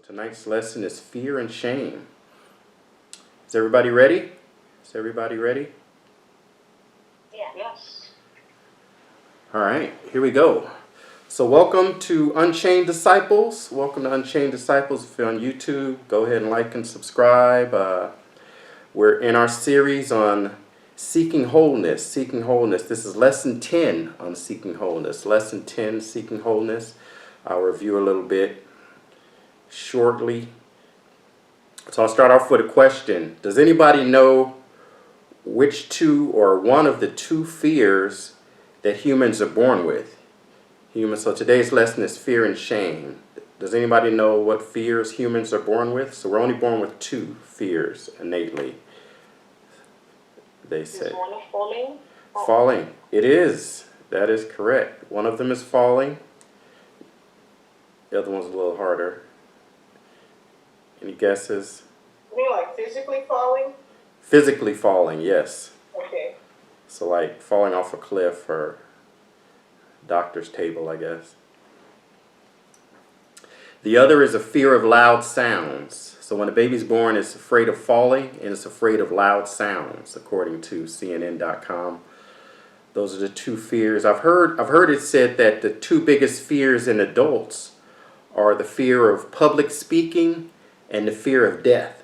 Tonight's lesson is fear and shame. Is everybody ready? Is everybody ready? Yeah. Yes. All right, here we go. So welcome to Unchained Disciples. Welcome to Unchained Disciples. If you're on YouTube, go ahead and like and subscribe. We're in our series on seeking wholeness. Seeking wholeness. This is lesson 10 on seeking wholeness. Lesson 10, seeking wholeness. I'll review a little bit shortly. So I'll start off with a question. Does anybody know which two or one of the two fears that humans are born with? So today's lesson is fear and shame. Does anybody know what fears humans are born with? So we're only born with two fears innately. They say. Is one of falling? Falling. It is. That is correct. One of them is falling. The other one's a little harder. Any guesses? You mean like physically falling? Physically falling, yes. Okay. So like falling off a cliff or doctor's table, I guess. The other is a fear of loud sounds. So when a baby's born, it's afraid of falling and it's afraid of loud sounds, according to CNN.com. Those are the two fears. I've heard it said that the two biggest fears in adults are the fear of public speaking and the fear of death.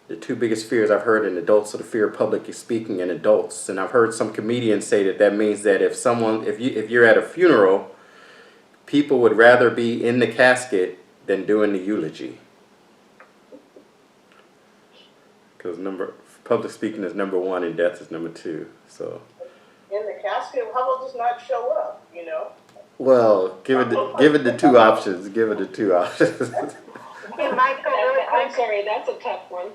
The two biggest fears I've heard in adults are the fear of public speaking in adults. And I've heard some comedians say that means that if you're at a funeral, people would rather be in the casket than doing the eulogy. Because public speaking is number one and death is number two. So In the casket, how about just not show up, you know? well, give it the two options. Give it the two options. Hey, Michael, really I'm quick. sorry, that's a tough one.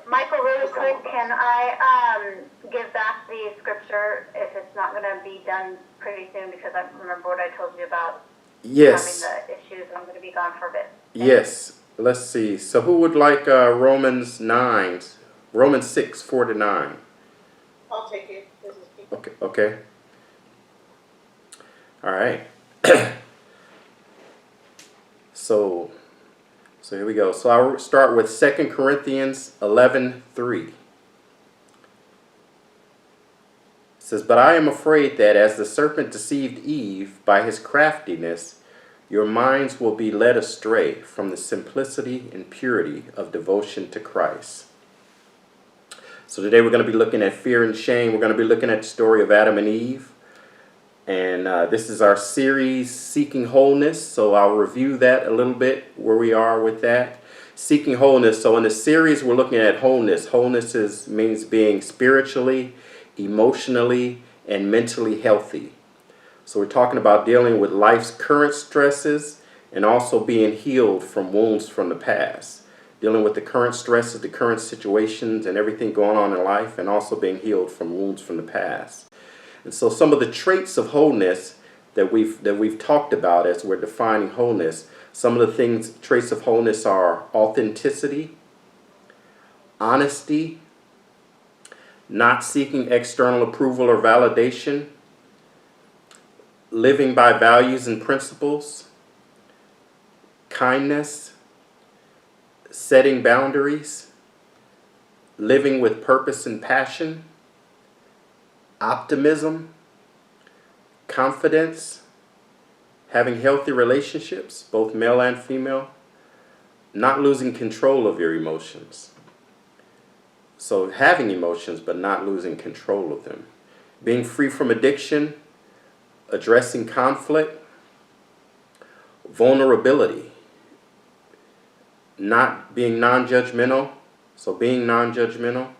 Michael, really quick, can I give back the scripture if it's not going to be done pretty soon because I remember what I told you about Yes. having the issues. I'm going to be gone for a bit. Yes. Let's see. So who would like Romans 6, 4-9? I'll take it. This is people. Okay. All right. So here we go. So I'll start with 2 Corinthians 11:3. It says, "But I am afraid that as the serpent deceived Eve by his craftiness, your minds will be led astray from the simplicity and purity of devotion to Christ." So today we're going to be looking at fear and shame. We're going to be looking at the story of Adam and Eve. And this is our series, Seeking Wholeness. So I'll review that a little bit, where we are with that. Seeking Wholeness. So in the series, we're looking at wholeness. Wholeness means being spiritually, emotionally, and mentally healthy. So we're talking about dealing with life's current stresses and also being healed from wounds from the past. Dealing with the current stresses, the current situations, and everything going on in life, and also being healed from wounds from the past. And so some of the traits of wholeness that we've talked about as we're defining wholeness, some of the traits of wholeness are authenticity, honesty, not seeking external approval or validation, living by values and principles, kindness, setting boundaries, living with purpose and passion, optimism, confidence, having healthy relationships, both male and female, not losing control of your emotions. So having emotions but not losing control of them. Being free from addiction, addressing conflict, vulnerability, not being non-judgmental, so being non-judgmental,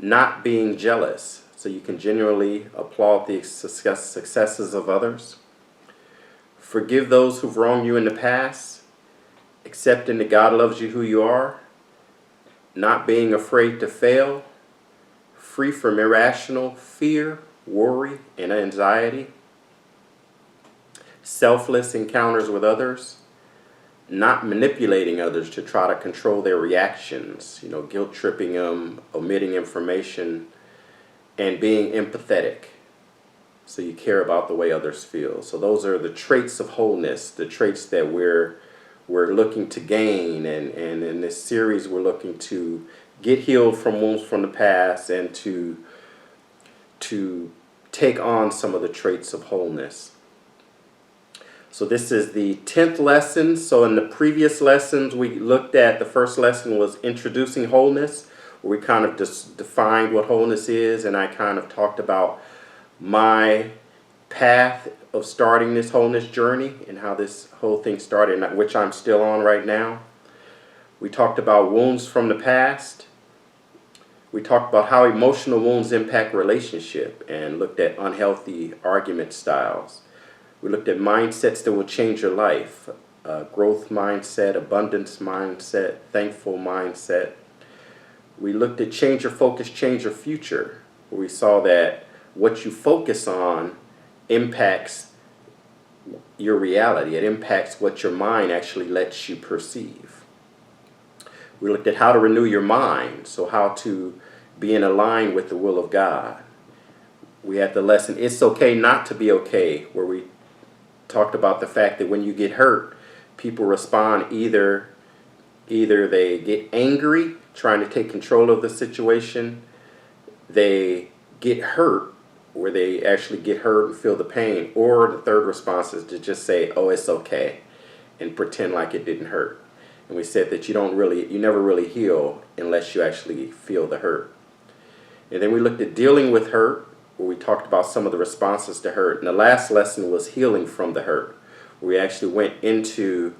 not being jealous. So you can genuinely applaud the successes of others. Forgive those who've wronged you in the past. Accepting that God loves you who you are. Not being afraid to fail. Free from irrational fear, worry, and anxiety. Selfless encounters with others. Not manipulating others to try to control their reactions. Guilt tripping them, omitting information, and being empathetic. So you care about the way others feel. So those are the traits of wholeness, the traits that we're we're looking to gain, and in this series we're looking to get healed from wounds from the past and to take on some of the traits of wholeness. So this is the 10th lesson. So in the previous lessons we looked at, the first lesson was introducing wholeness, where we kind of just defined what wholeness is, and I kind of talked about my path of starting this wholeness journey and how this whole thing started, which I'm still on right now. We talked about wounds from the past. We talked about how emotional wounds impact relationship and looked at unhealthy argument styles. We looked at mindsets that will change your life. Growth mindset, abundance mindset, thankful mindset. We looked at change your focus, change your future. Where we saw that what you focus on impacts your reality. It impacts what your mind actually lets you perceive. We looked at how to renew your mind, so how to be in line with the will of God. We had the lesson, It's Okay Not to Be Okay, where we talked about the fact that when you get hurt, people respond either they get angry, trying to take control of the situation, they get hurt, where they actually get hurt and feel the pain, or the third response is to just say, oh, it's okay, and pretend like it didn't hurt. And we said that you never really heal unless you actually feel the hurt. And then we looked at dealing with hurt, where we talked about some of the responses to hurt. And the last lesson was healing from the hurt, where we actually went into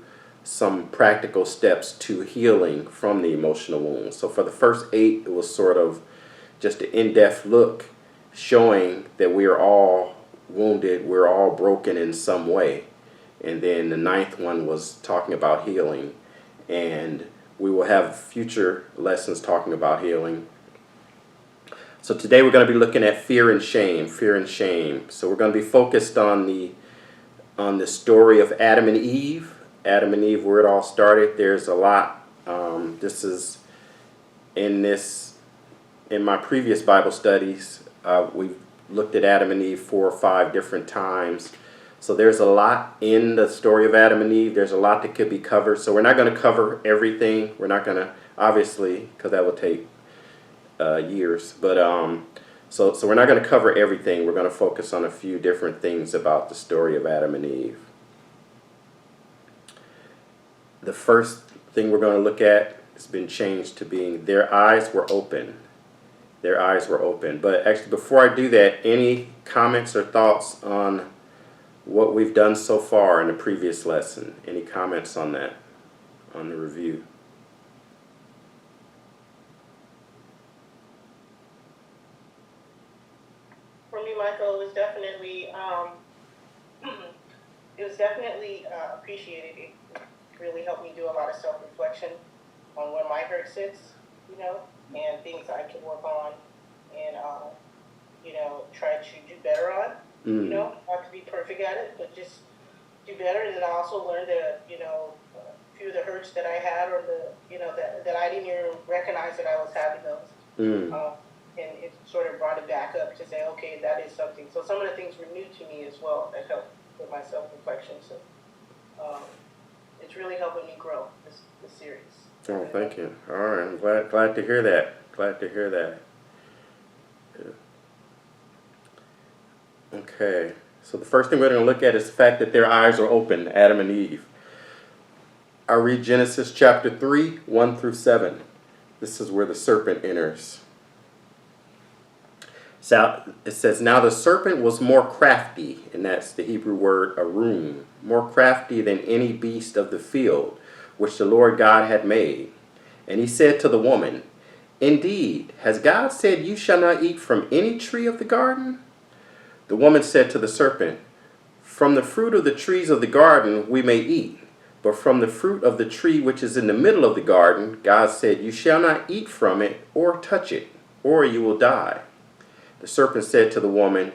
some practical steps to healing from the emotional wounds. So for the first 8, it was sort of just an in-depth look showing that we are all wounded, we're all broken in some way. And then the 9th one was talking about healing. And we will have future lessons talking about healing. So today we're going to be looking at fear and shame. So we're going to be focused on the story of Adam and Eve. Adam and Eve, where it all started. There's a lot. This is in my previous Bible studies. We've looked at Adam and Eve 4 or 5 different times. So there's a lot in the story of Adam and Eve. There's a lot that could be covered. So we're not going to cover everything. We're not going to, obviously, because that will take years. But so we're not going to cover everything. We're going to focus on a few different things about the story of Adam and Eve. The first thing we're going to look at has been changed to being their eyes were open. Their eyes were open. But actually, before I do that, any comments or thoughts on what we've done so far in the previous lesson? Any comments on that, on the review? For me, Michael, it was definitely appreciated. It really helped me do a lot of self-reflection on where my hurt sits, and things I can work on and try to do better on. Not to be perfect at it, but just do better. And then I also learned that a few of the hurts that I had, or that I didn't even recognize that I was having those. And it sort of brought it back up to say, okay, that is something. So some of the things were new to me as well that helped with my self-reflection. So it's really helping me grow this series. Oh, thank you. All right, I'm glad to hear that. Glad to hear that. Yeah. Okay, so the first thing we're going to look at is the fact that their eyes are open, Adam and Eve. I'll read Genesis chapter 3, 1 through 7. This is where the serpent enters. So it says, now the serpent was more crafty, and that's the Hebrew word arum, more crafty than any beast of the field, which the Lord God had made. And he said to the woman, indeed, has God said you shall not eat from any tree of the garden? The woman said to the serpent, from the fruit of the trees of the garden we may eat, but from the fruit of the tree which is in the middle of the garden, God said, you shall not eat from it or touch it, or you will die. The serpent said to the woman,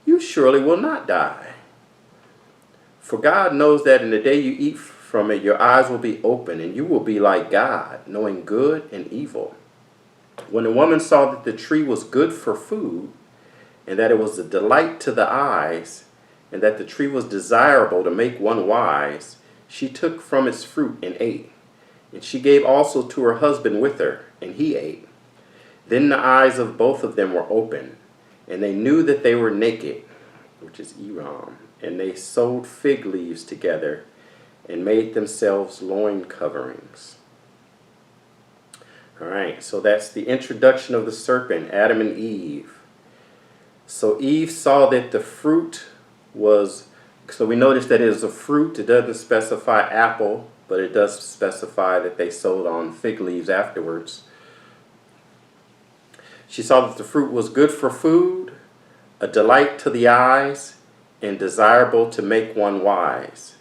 you surely will not die. For God knows that in the day you eat from it, your eyes will be open, and you will be like God, knowing good and evil. When the woman saw that the tree was good for food, and that it was a delight to the eyes, and that the tree was desirable to make one wise, She took from its fruit and ate. And she gave also to her husband with her, and he ate. Then the eyes of both of them were open, and they knew that they were naked, which is Eram, and they sewed fig leaves together and made themselves loin coverings. All right, so that's the introduction of the serpent, Adam and Eve. So Eve saw that the fruit was, so we notice that it is a fruit. It doesn't specify apple, but it does specify that they sewed on fig leaves afterwards. She saw that the fruit was good for food, a delight to the eyes, and desirable to make one wise.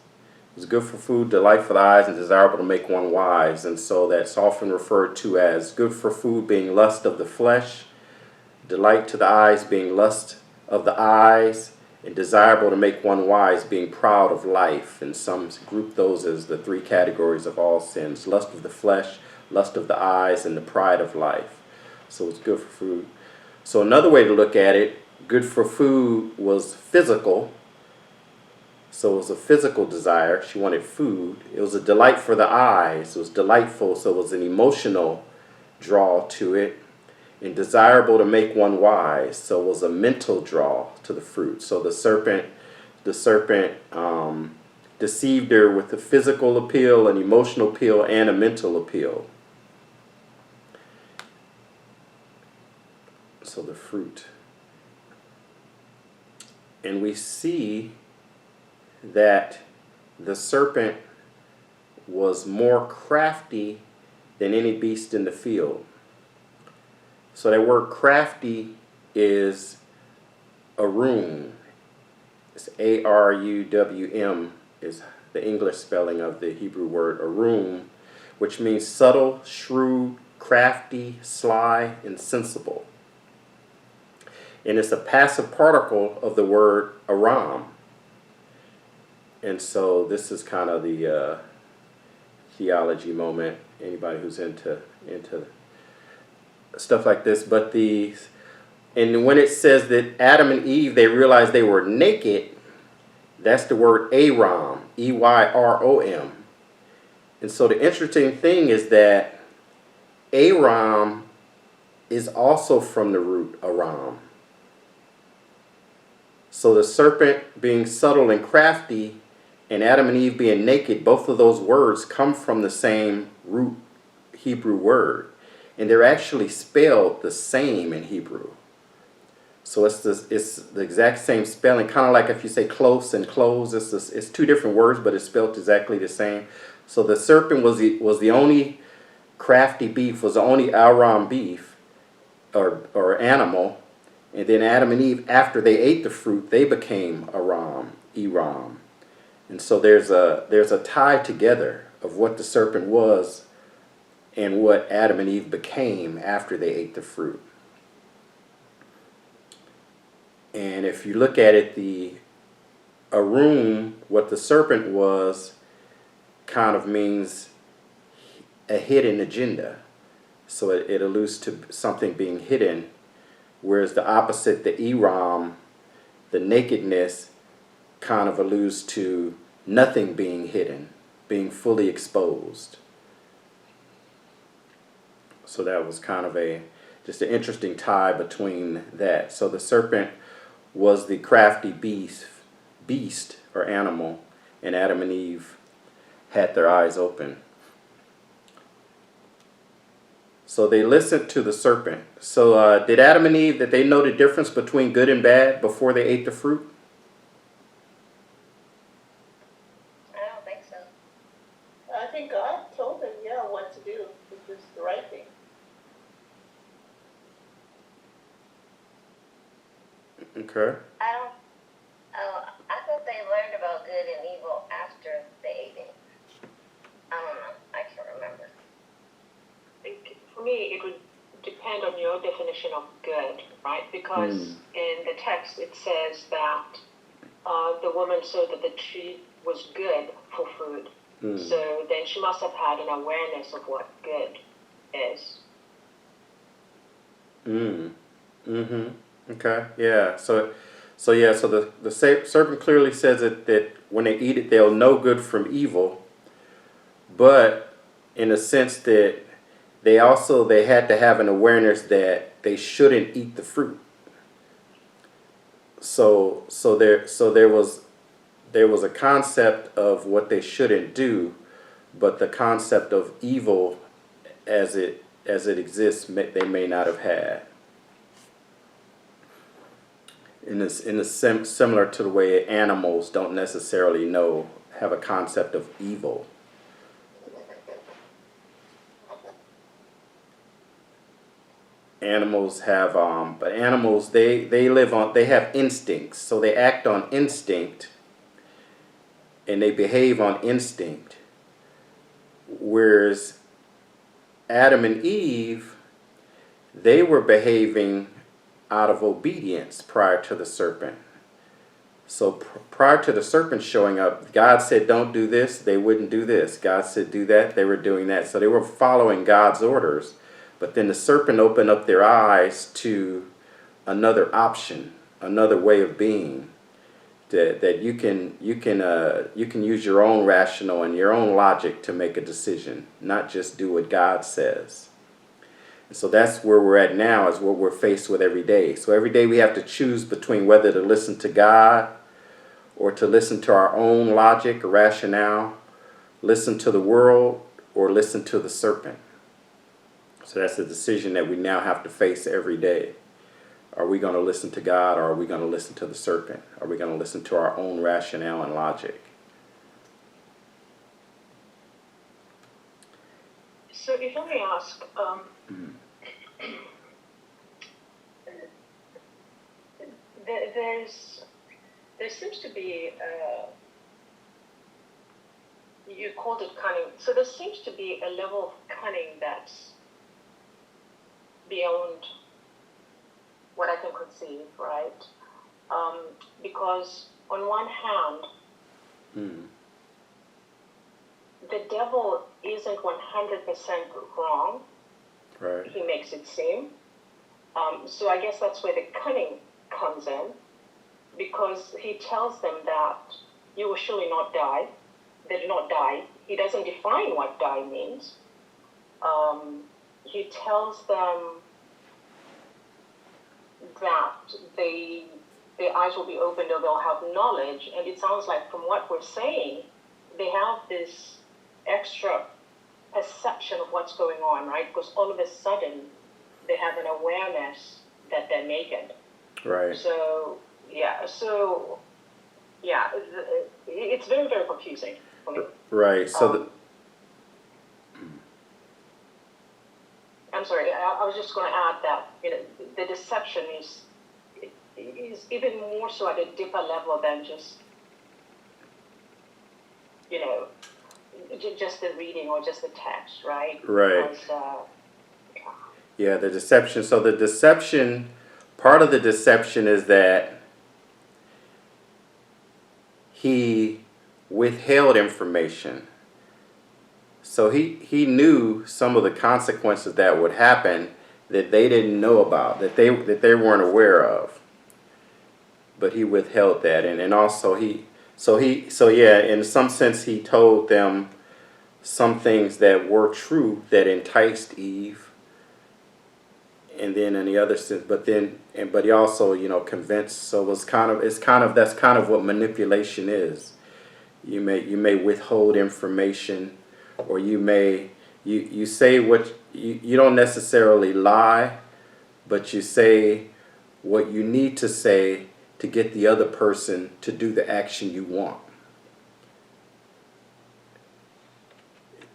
It was good for food, delight for the eyes, and desirable to make one wise. And so that's often referred to as good for food being lust of the flesh, delight to the eyes being lust of the eyes, and desirable to make one wise being proud of life. And some group those as the three categories of all sins: lust of the flesh, lust of the eyes, and the pride of life. So it's good for food. So another way to look at it, good for food was physical. So it was a physical desire. She wanted food. It was a delight for the eyes. It was delightful, so it was an emotional draw to it. And desirable to make one wise, so it was a mental draw to the fruit. So the serpent deceived her with a physical appeal, an emotional appeal, and a mental appeal. So the fruit. And we see that the serpent was more crafty than any beast in the field. So that word crafty is arum. It's A-R-U-W-M is the English spelling of the Hebrew word arum, which means subtle, shrewd, crafty, sly, and sensible. And it's a passive particle of the word aram. And so this is kind of the theology moment. Anybody who's into stuff like this. And when it says that Adam and Eve, they realized they were naked, that's the word Aram, E-Y-R-O-M. And so the interesting thing is that Aram is also from the root Aram. So the serpent being subtle and crafty and Adam and Eve being naked, both of those words come from the same root Hebrew word. And they're actually spelled the same in Hebrew. So it's the exact same spelling, kind of like if you say close and close, it's two different words, but it's spelled exactly the same. So the serpent was the only crafty beef, was the only Aram beef or animal. And then Adam and Eve, after they ate the fruit, they became Aram. And so there's a tie together of what the serpent was and what Adam and Eve became after they ate the fruit. And if you look at it, the arum, what the serpent was, kind of means a hidden agenda. So it alludes to something being hidden, whereas the opposite, the Eram, the nakedness, kind of alludes to nothing being hidden, being fully exposed. So that was kind of just an interesting tie between that. So the serpent was the crafty beast or animal, and Adam and Eve had their eyes open. So they listened to the serpent. So did Adam and Eve, did they know the difference between good and bad before they ate the fruit? I don't think so. I think God told them, yeah, what to do, which is the right thing. Okay. I thought they learned about good and evil after they ate it. I don't know. I can't remember. I think for me, it would depend on your definition of good, right? Because in the text it says that the woman saw that the tree was good for food. So then she must have had an awareness of what good is. Okay. Yeah. So So yeah, so the serpent clearly says that when they eat it, they'll know good from evil, but in a sense that they had to have an awareness that they shouldn't eat the fruit. So there was a concept of what they shouldn't do, but the concept of evil as it exists, they may not have had. Similar to the way animals don't necessarily have a concept of evil. Animals have but animals they have instincts, so they act on instinct and they behave on instinct. Whereas Adam and Eve, they were behaving out of obedience prior to the serpent. So prior to the serpent showing up, God said don't do this, they wouldn't do this. God said do that, they were doing that. So they were following God's orders. But then the serpent opened up their eyes to another option, another way of being. That you can use your own rational and your own logic to make a decision, not just do what God says. And so that's where we're at now, is what we're faced with every day. So every day we have to choose between whether to listen to God or to listen to our own logic or rationale, listen to the world or listen to the serpent. So that's a decision that we now have to face every day. Are we going to listen to God, or are we going to listen to the serpent? Are we going to listen to our own rationale and logic? So if I may ask, there seems to be, you called it cunning, so there seems to be a level of cunning that's beyond what I can conceive, right? Because on one hand, the devil isn't 100% wrong. Right. He makes it seem. So I guess that's where the cunning comes in, because he tells them that you will surely not die. They do not die. He doesn't define what die means. He tells them that their eyes will be opened or they'll have knowledge. And it sounds like from what we're saying, they have this extra perception of what's going on, right? Because all of a sudden, they have an awareness that they're naked. Right. So, it's very, very confusing for me. Right. So I'm sorry, I was just going to add that the deception is even more so at a deeper level than just just the reading or just the text, right? Right. Because, yeah, the deception. So the deception, part of the deception is that he withheld information. So he knew some of the consequences that would happen that they didn't know about, that they weren't aware of. But he withheld that, and also in some sense he told them some things that were true that enticed Eve. And then in the other sense, but he also convinced. So that's kind of what manipulation is. You may withhold information, or you say what you don't necessarily lie, but you say what you need to say to get the other person to do the action you want.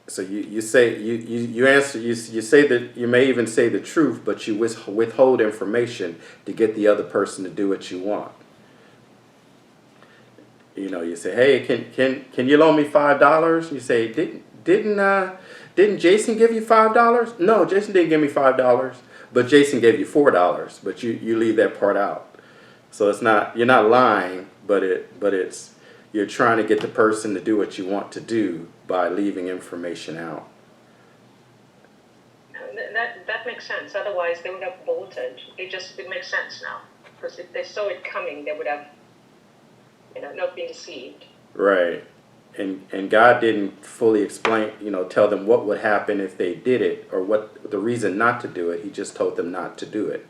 So you say that you may even say the truth, but you withhold information to get the other person to do what you want. You say, hey, can you loan me $5? You say, didn't Jason give you $5? No, Jason didn't give me $5, but Jason gave you $4. But you leave that part out. So you're not lying, but it's you're trying to get the person to do what you want to do by leaving information out. that makes sense. Otherwise, they would have bolted. It makes sense now. Because if they saw it coming, they would have, not been deceived. Right. And God didn't fully explain, tell them what would happen if they did it or what the reason not to do it. He just told them not to do it.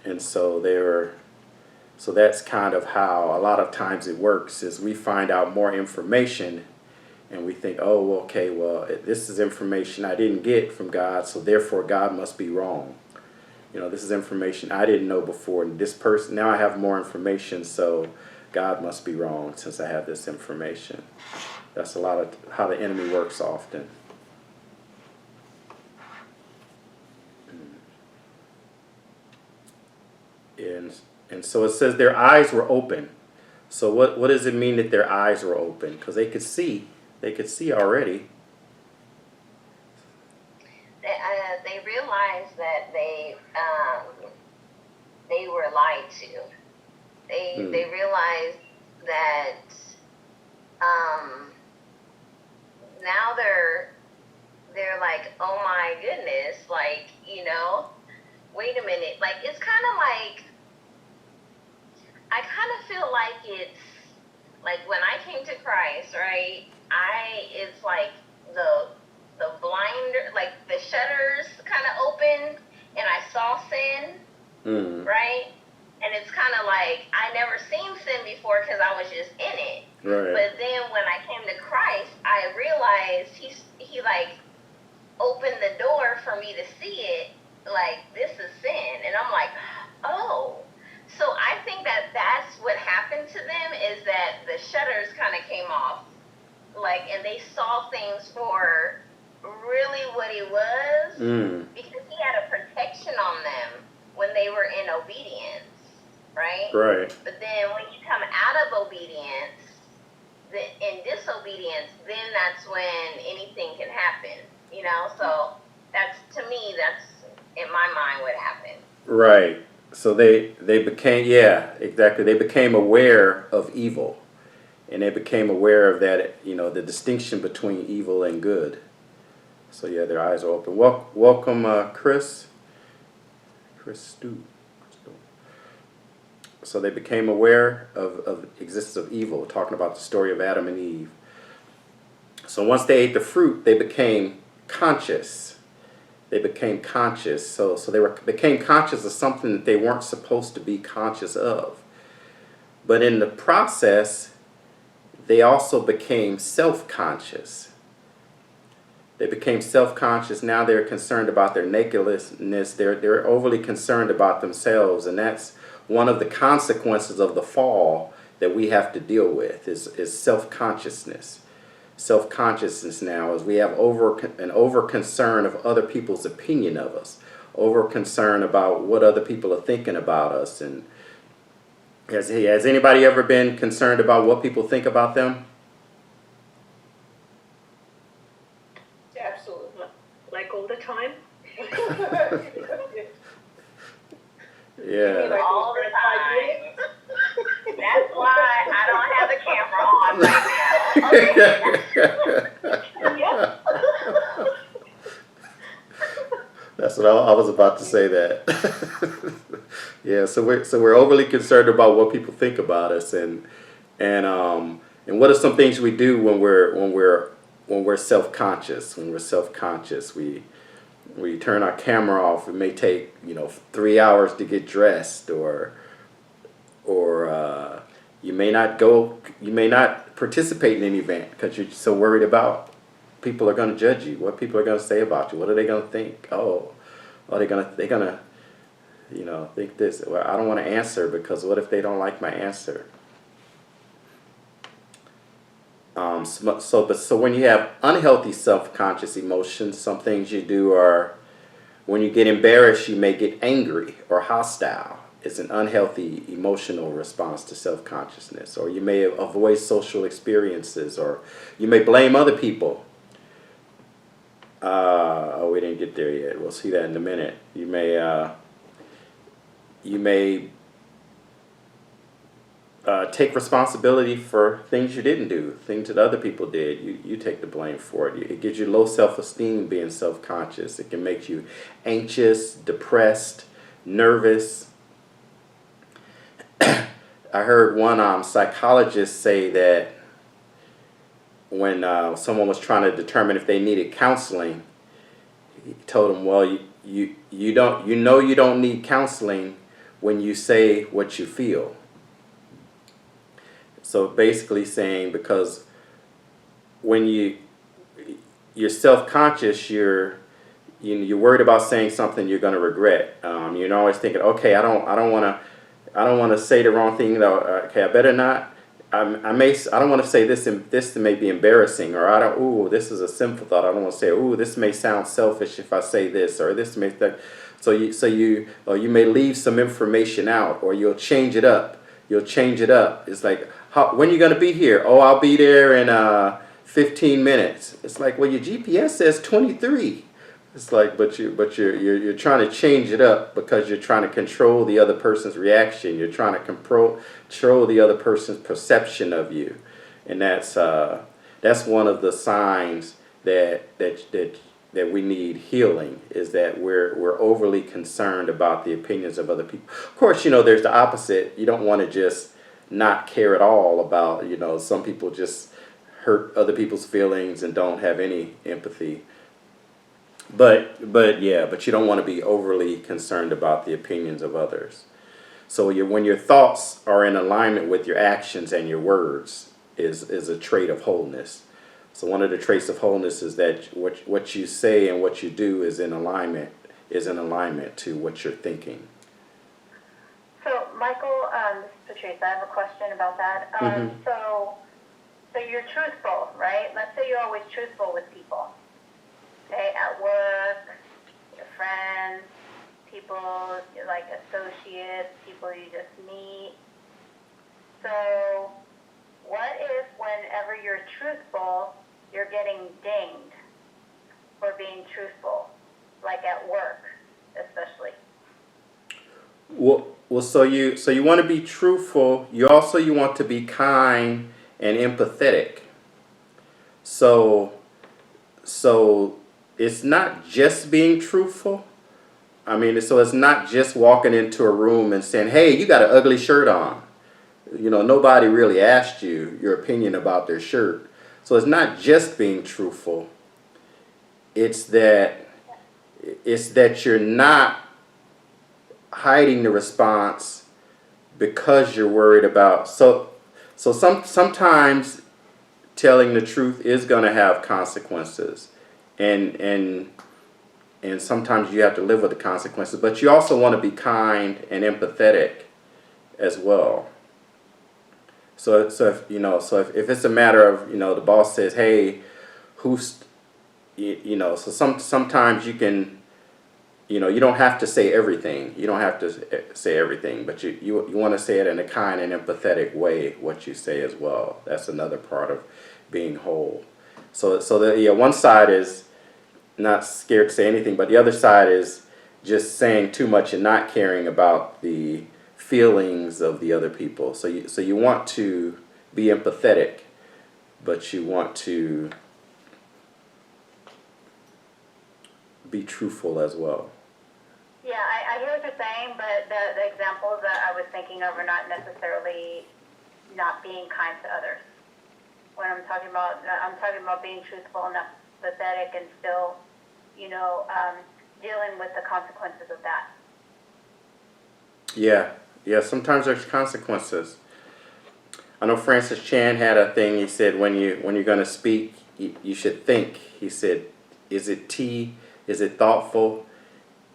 And so so that's kind of how a lot of times it works is we find out more information and we think, oh, okay, well, this is information I didn't get from God, so therefore God must be wrong. This is information I didn't know before, and this person, now I have more information, so God must be wrong since I have this information. That's a lot of how the enemy works often. And so it says their eyes were open. So what does it mean that their eyes were open? Because they could see already. They realized that they were lied to. They realized that now they're like, oh my goodness, like, wait a minute, like it's kind of like, I kind of feel like it's like when I came to Christ, right? It's like the blinder, like the shutters kind of opened, and I saw sin, right? And it's kind of like I never seen sin before because I was just in it. Right. But then when I came to Christ, I realized he like opened the door for me to see it. Like this is sin, and I'm like, oh. So I think that's what happened to them is that the shutters kind of came off, like, and they saw things for really what it was, because he had a protection on them when they were in obedience, right? Right. But then when you come out of obedience, in disobedience, then that's when anything can happen, So that's, to me, that's in my mind what happened. Right. So they became, yeah, exactly. They became aware of evil, and they became aware of that, the distinction between evil and good. So yeah, their eyes are open. Welcome, Chris Stu. So they became aware of the existence of evil, talking about the story of Adam and Eve. So once they ate the fruit, they became conscious. They became conscious. So they became conscious of something that they weren't supposed to be conscious of. But in the process, they also became self-conscious. They became self-conscious. Now they're concerned about their nakedness. They're overly concerned about themselves, and that's one of the consequences of the fall that we have to deal with is self-consciousness. Self-consciousness now is we have over concern of other people's opinion of us, over concern about what other people are thinking about us. And has anybody ever been concerned about what people think about them? Absolutely. Like all the time? Yeah. All the time. That's why I don't have the camera on right now. That's what I was about to say. That. Yeah. So we're overly concerned about what people think about us, and what are some things we do when we're self-conscious? When we're self-conscious, we turn our camera off. It may take 3 hours to get dressed, or you may not participate in any event because you're so worried about people are going to judge you, what people are going to say about you, what are they going to think? They're gonna think this. Well, I don't want to answer because what if they don't like my answer? So when you have unhealthy self-conscious emotions, some things you do are, when you get embarrassed, you may get angry or hostile. It's an unhealthy emotional response to self-consciousness. Or you may avoid social experiences, or you may blame other people. We didn't get there yet. We'll see that in a minute. You may take responsibility for things you didn't do, things that other people did. You take the blame for it. It gives you low self-esteem being self-conscious. It can make you anxious, depressed, nervous. I heard one psychologist say that when someone was trying to determine if they needed counseling, he told them, "Well, you don't you don't need counseling when you say what you feel." So basically saying, because when you're self-conscious, you're worried about saying something you're going to regret. You're always thinking, okay, I don't want to say the wrong thing though. Okay, I better not. I don't want to say this, and this may be embarrassing, or I don't. Ooh, this is a sinful thought. I don't want to say. Ooh, this may sound selfish if I say this, or this may that. Or you may leave some information out, or you'll change it up. You'll change it up. It's like, when are you going to be here? Oh, I'll be there in 15 minutes. It's like, well, your GPS says 23. It's like, but you're trying to change it up because you're trying to control the other person's reaction. You're trying to control the other person's perception of you, and that's one of the signs that we need healing, is that we're overly concerned about the opinions of other people. Of course, there's the opposite. You don't want to just not care at all about, some people just hurt other people's feelings and don't have any empathy. But you don't want to be overly concerned about the opinions of others. So when your thoughts are in alignment with your actions and your words is a trait of wholeness. So one of the traits of wholeness is that what you say and what you do is in alignment to what you're thinking. So, Michael, this is Patrice. I have a question about that. So you're truthful, right? Let's say you're always truthful with people. Okay, at work, your friends, people like associates, people you just meet. So, what if whenever you're truthful, you're getting dinged for being truthful, like at work, especially? Well, so you want to be truthful. You want to be kind and empathetic. So it's not just being truthful. I mean, so it's not just walking into a room and saying, "Hey, you got an ugly shirt on." Nobody really asked you your opinion about their shirt. So it's not just being truthful. It's that you're not hiding the response because you're worried about. Sometimes telling the truth is going to have consequences, and sometimes you have to live with the consequences. But you also want to be kind and empathetic as well. So if it's a matter of, the boss says, "Hey, sometimes you can, you don't have to say everything. You don't have to say everything, but you want to say it in a kind and empathetic way, what you say as well. That's another part of being whole. So one side is not scared to say anything, but the other side is just saying too much and not caring about the feelings of the other people. So you want to be empathetic, but you want to be truthful as well. Yeah, I hear what you're saying, but the examples that I was thinking of are not necessarily not being kind to others. When I'm talking about being truthful and empathetic and still, dealing with the consequences of that. Yeah, sometimes there's consequences. I know Francis Chan had a thing. He said when you're going to speak, you should think. He said, is it T? Is it thoughtful?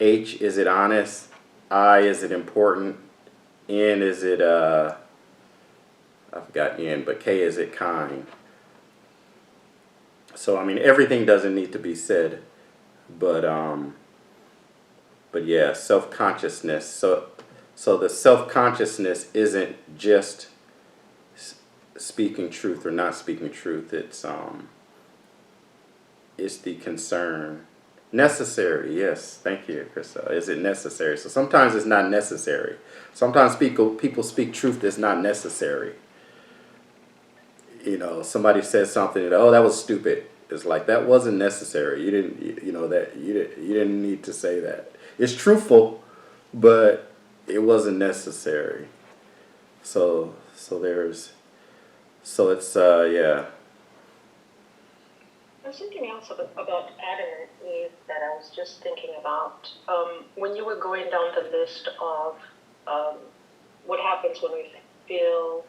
H, is it honest? I, is it important? N, is it I forgot N, but K, is it kind? So I mean, everything doesn't need to be said, but yeah, self-consciousness. So the self-consciousness isn't just speaking truth or not speaking truth. It's the concern. Necessary, yes. Thank you, Krista. Is it necessary? So sometimes it's not necessary. Sometimes people speak truth that's not necessary. Somebody says something, oh, that was stupid. It's like, that wasn't necessary. You didn't need to say that. It's truthful, but it wasn't necessary. So there's, so it's yeah. There's something else about Adam and Eve that I was just thinking about. When you were going down the list of what happens when we feel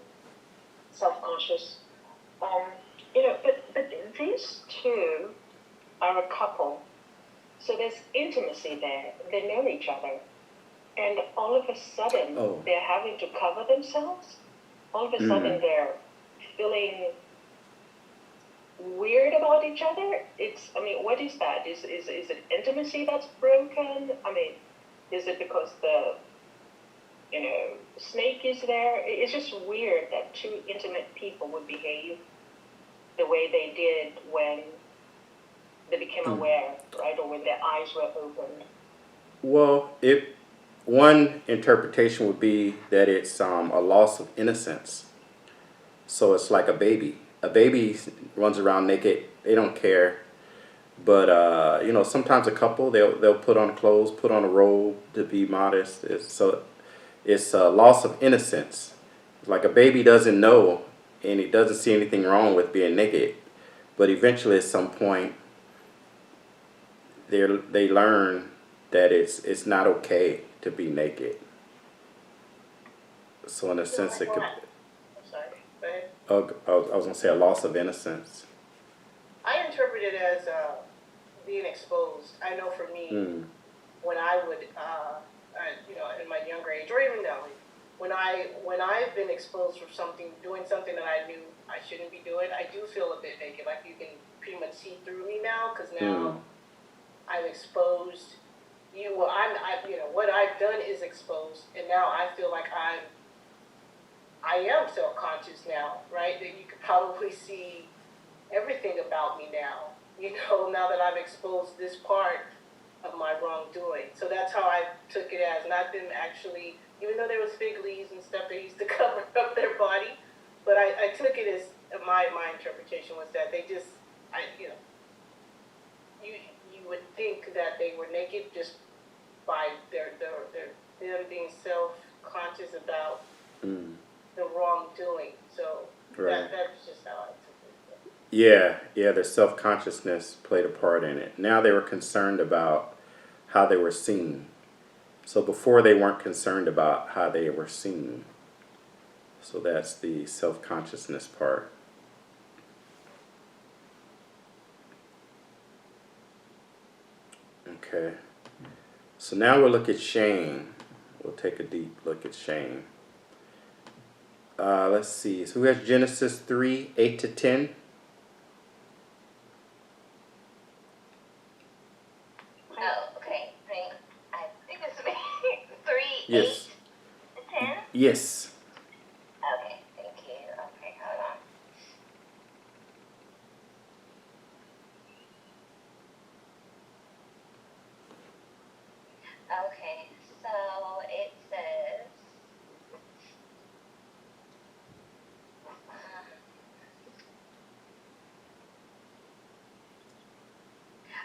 self-conscious, but these two are a couple, so there's intimacy there. They know each other, and all of a sudden they're having to cover themselves. All of a sudden they're feeling weird about each other. What is that? Is it intimacy that's broken? Is it because the snake is there? It's just weird that two intimate people would behave the way they did when they became aware, right? Or when their eyes were opened. Well, one interpretation would be that it's a loss of innocence. So it's like a baby. A baby runs around naked. They don't care. But sometimes a couple they'll put on clothes, put on a robe to be modest. It's a loss of innocence. Like a baby doesn't know, and it doesn't see anything wrong with being naked. But eventually, at some point, they learn that it's not okay to be naked. So in a sense, it could. I'm sorry. Go ahead. I was gonna say a loss of innocence. I interpret it as being exposed. I know for me, when I would, in my younger age, or even now, when I've been exposed for something, doing something that I knew I shouldn't be doing, I do feel a bit naked. Like you can pretty much see through me now, because now I'm exposed. What I've done is exposed, and now I feel like I am self-conscious now, right? That you could probably see everything about me now, now that I've exposed this part of my wrongdoing. So that's how I took it as, not them actually, even though there was fig leaves and stuff they used to cover up their body, but I took it as, my interpretation was that they just, you would think that they were naked just by them being self-conscious about the wrongdoing. So that's just how I took it. Yeah, their self-consciousness played a part in it. Now they were concerned about how they were seen. So before they weren't concerned about how they were seen. So that's the self-consciousness part. Okay. So now we'll look at shame. We'll take a deep look at shame. Let's see. So we have Genesis 3, 8 to 10. Oh, okay. I think it's 3, Yes. 8 to 10? Yes. Okay, thank you. Okay, hold on. Okay, so it says,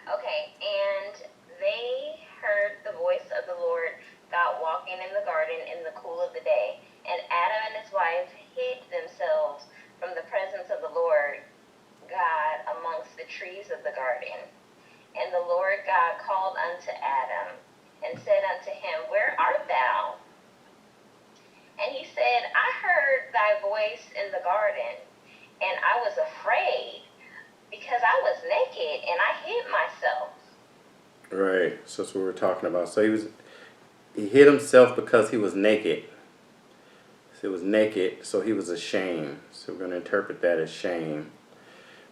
okay, and they heard the voice of the Lord God walking in the garden in the cool of the day, and Adam and his wife hid themselves from the presence of the Lord God amongst the trees of the garden. And the Lord God called unto Adam, and said unto him, Where art thou? And he said, I heard thy voice in the garden, and I was afraid, because I was naked, and I hid myself. Right. So that's what we're talking about. So he hid himself because he was naked. So he was naked, so he was ashamed. So we're going to interpret that as shame.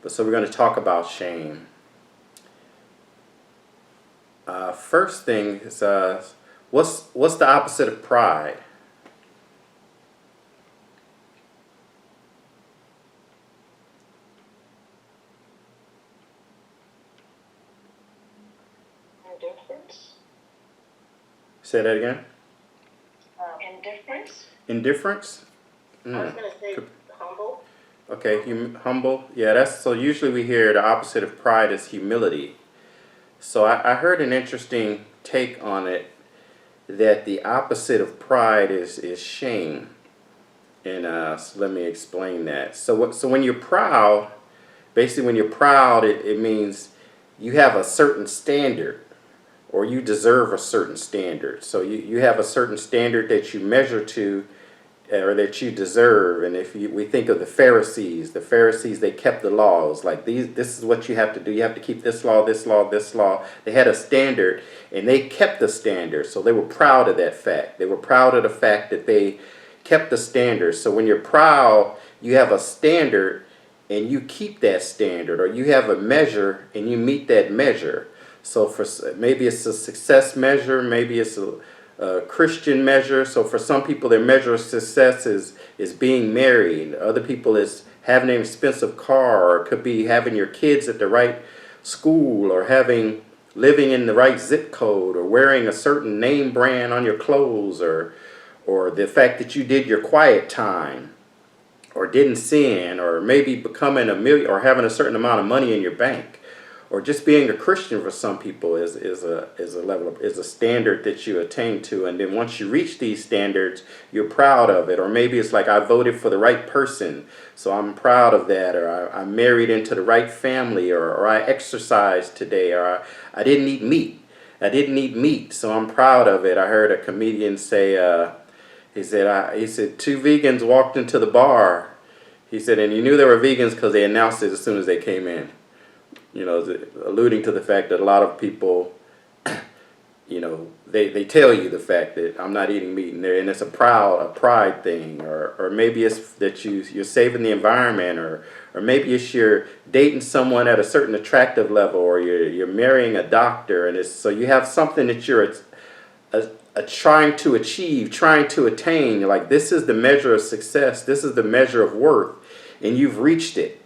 But so we're going to talk about shame. First thing is, what's the opposite of pride? Indifference. Say that again. Indifference. Indifference. I was going to say humble. Okay, humble. Yeah, that's so. Usually we hear the opposite of pride is humility. So I heard an interesting take on it, that the opposite of pride is shame. And so let me explain that. So when you're proud, basically when you're proud, it means you have a certain standard, or you deserve a certain standard. So you have a certain standard that you measure to, or that you deserve. And if we think of the Pharisees, they kept the laws. Like this is what you have to do. You have to keep this law, this law, this law. They had a standard, and they kept the standard. So they were proud of that fact. They were proud of the fact that they kept the standard. So when you're proud, you have a standard, and you keep that standard, or you have a measure and you meet that measure. So for maybe it's a success measure, maybe it's a Christian measure. So for some people, their measure of success is being married. Other people is having an expensive car, or it could be having your kids at the right school, or living in the right zip code, or wearing a certain name brand on your clothes, or the fact that you did your quiet time, or didn't sin, or maybe becoming a million, or having a certain amount of money in your bank, or just being a Christian for some people is a standard that you attain to. And then once you reach these standards, you're proud of it. Or maybe it's like, I voted for the right person, so I'm proud of that. Or I married into the right family, or I exercised today, or I didn't eat meat, so I'm proud of it. I heard a comedian say, he said two vegans walked into the bar. He said, and you knew they were vegans because they announced it as soon as they came in. You know, alluding to the fact that a lot of people, you know, they tell you the fact that I'm not eating meat, and it's a pride thing, or maybe it's that you're saving the environment, or maybe it's you're dating someone at a certain attractive level, or you're marrying a doctor, and it's so you have something that you're trying to achieve, trying to attain. You're like, this is the measure of success, this is the measure of worth, and you've reached it.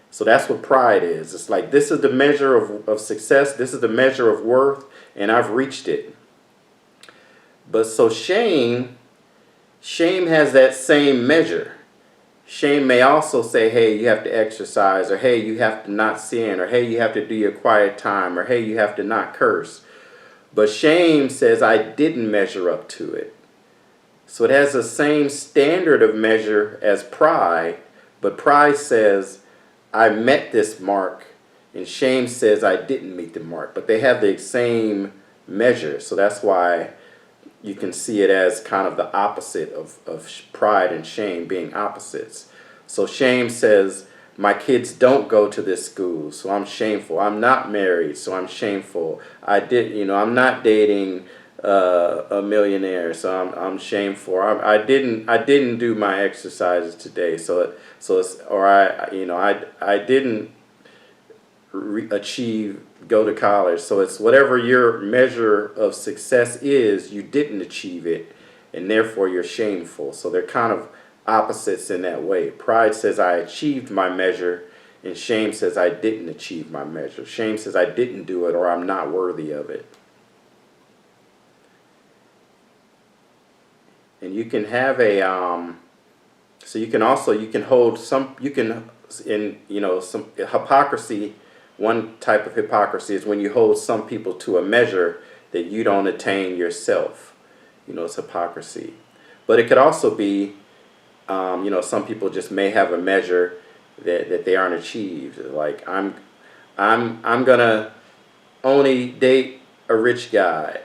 So that's what pride is. It's like, this is the measure of success, this is the measure of worth, and I've reached it. But so shame has that same measure. Shame may also say, hey, you have to exercise, or hey, you have to not sin, or hey, you have to do your quiet time, or hey, you have to not curse. But shame says, I didn't measure up to it. So it has the same standard of measure as pride, but pride says, I met this mark, and shame says I didn't meet the mark. But they have the same measure, so that's why you can see it as kind of the opposite of pride and shame being opposites. So shame says, my kids don't go to this school, so I'm shameful. I'm not married, so I'm shameful. I'm not dating a millionaire, so I'm shameful. I didn't do my exercises today, I didn't go to college. So it's whatever your measure of success is, you didn't achieve it, and therefore you're shameful. So they're kind of opposites in that way. Pride says I achieved my measure, and shame says I didn't achieve my measure. Shame says I didn't do it, or I'm not worthy of it. And you can have some hypocrisy. One type of hypocrisy is when you hold some people to a measure that you don't attain yourself. It's hypocrisy. But it could also be, some people just may have a measure that they aren't achieved. Like, I'm gonna only date a rich guy,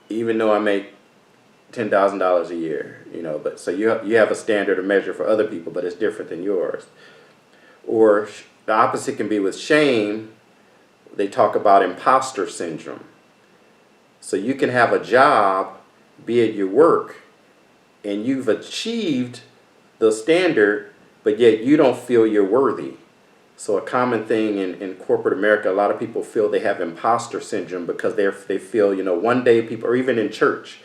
even though I make $10,000 a year, but so you have a standard of measure for other people, but it's different than yours. Or the opposite can be with shame. They talk about imposter syndrome. So you can have a job, be it your work, and you've achieved the standard, but yet you don't feel you're worthy. So a common thing in corporate America, a lot of people feel they have imposter syndrome because they feel, one day people, or even in church,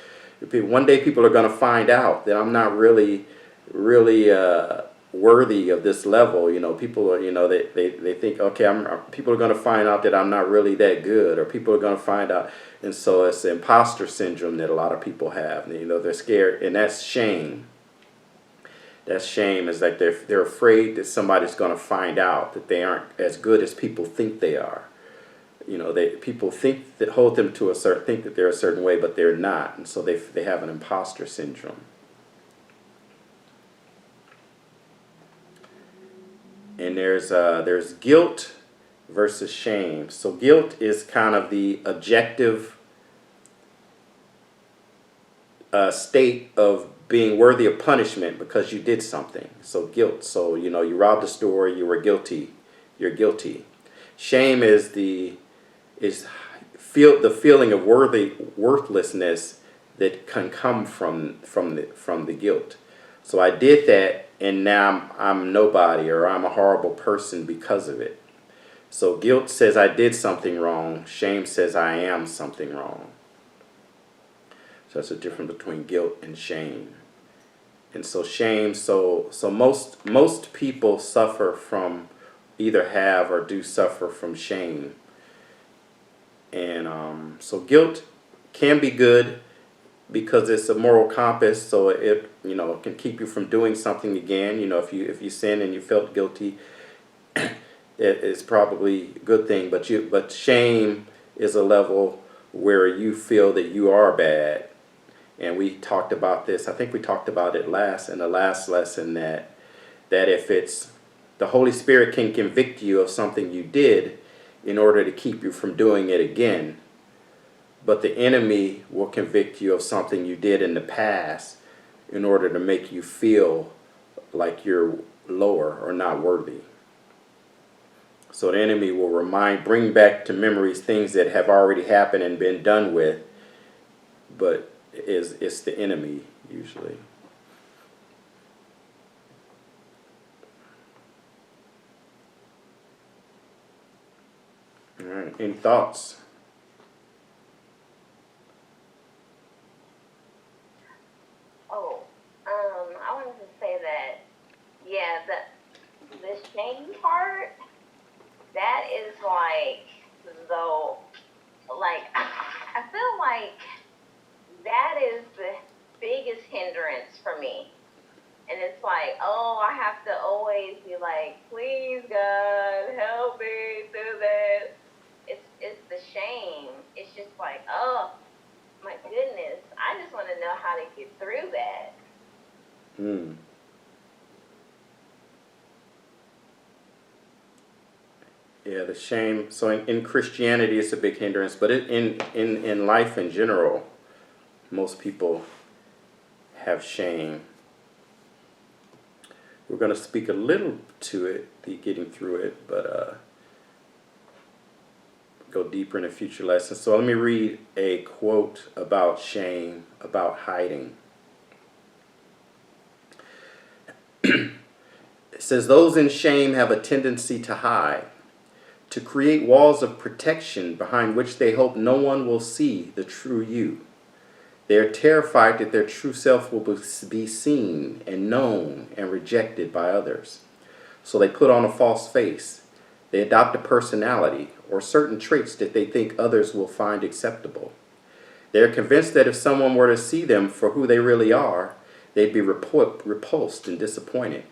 one day people are going to find out that I'm not really worthy of this level. People are, they think, okay, people are going to find out that I'm not really that good, or people are going to find out. And so it's the imposter syndrome that a lot of people have. They're scared, and that's shame. That's shame. Is like they're afraid that somebody's going to find out that they aren't as good as people think they are. People think that hold them to think that they're a certain way, but they're not, and so they have an imposter syndrome. And there's guilt versus shame. So guilt is kind of the objective state of being worthy of punishment because you did something. So guilt. So you robbed a store, you were guilty. You're guilty. Shame is the feeling of worthlessness that can come from the guilt. So I did that, and now I'm nobody, or I'm a horrible person because of it. So guilt says I did something wrong. Shame says I am something wrong. So that's the difference between guilt and shame. And so shame, so most people suffer from, either have or do suffer from shame. And so guilt can be good because it's a moral compass. So it can keep you from doing something again. If you sin and you felt guilty, it's probably a good thing. But shame is a level where you feel that you are bad. And we talked about this. I think we talked about it in the last lesson that if it's the Holy Spirit can convict you of something you did in order to keep you from doing it again. But the enemy will convict you of something you did in the past in order to make you feel like you're lower or not worthy. So the enemy will bring back to memories things that have already happened and been done with, but it's the enemy usually. All right, any thoughts? Oh, I wanted to say that, yeah, the shame part, that is like, I feel like that is the biggest hindrance for me. And it's like, oh, I have to always be like, please, God, help me through this. It's the shame. It's just like, oh, my goodness. I just want to know how to get through that. Yeah, the shame. So in Christianity, it's a big hindrance, but in life in general, most people have shame. We're going to speak a little to it, getting through it, but go deeper in a future lesson. So let me read a quote about shame, about hiding. It says, those in shame have a tendency to hide, to create walls of protection behind which they hope no one will see the true you. They are terrified that their true self will be seen and known and rejected by others. So they put on a false face. They adopt a personality or certain traits that they think others will find acceptable. They are convinced that if someone were to see them for who they really are, they'd be repulsed and disappointed.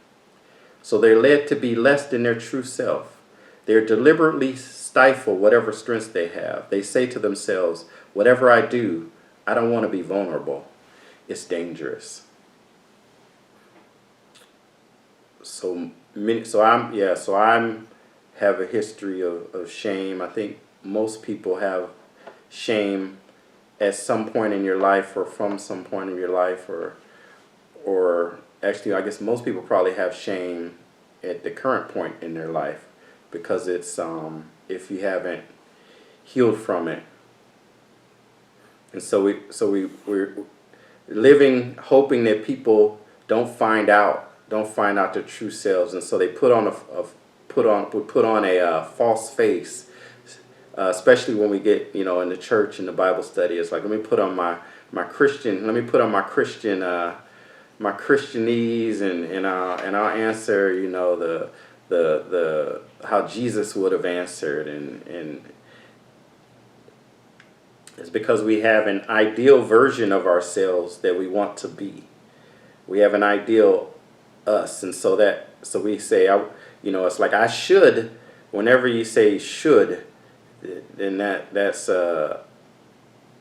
So they're led to be less than their true self. They deliberately stifle whatever strengths they have. They say to themselves, whatever I do, I don't want to be vulnerable. It's dangerous. So I'm have a history of shame. I think most people have shame at some point in your life or from some point in your life or actually I guess most people probably have shame at the current point in their life because it's if you haven't healed from it. And so we're living hoping that people don't find out their true selves, and so they put on a false face, especially when we get in the church and the Bible study. It's like let me put on my Christianese and I'll answer the how Jesus would have answered and it's because we have an ideal version of ourselves that we want to be. We have an ideal us, and so we say, it's like I should. Whenever you say should, then that's a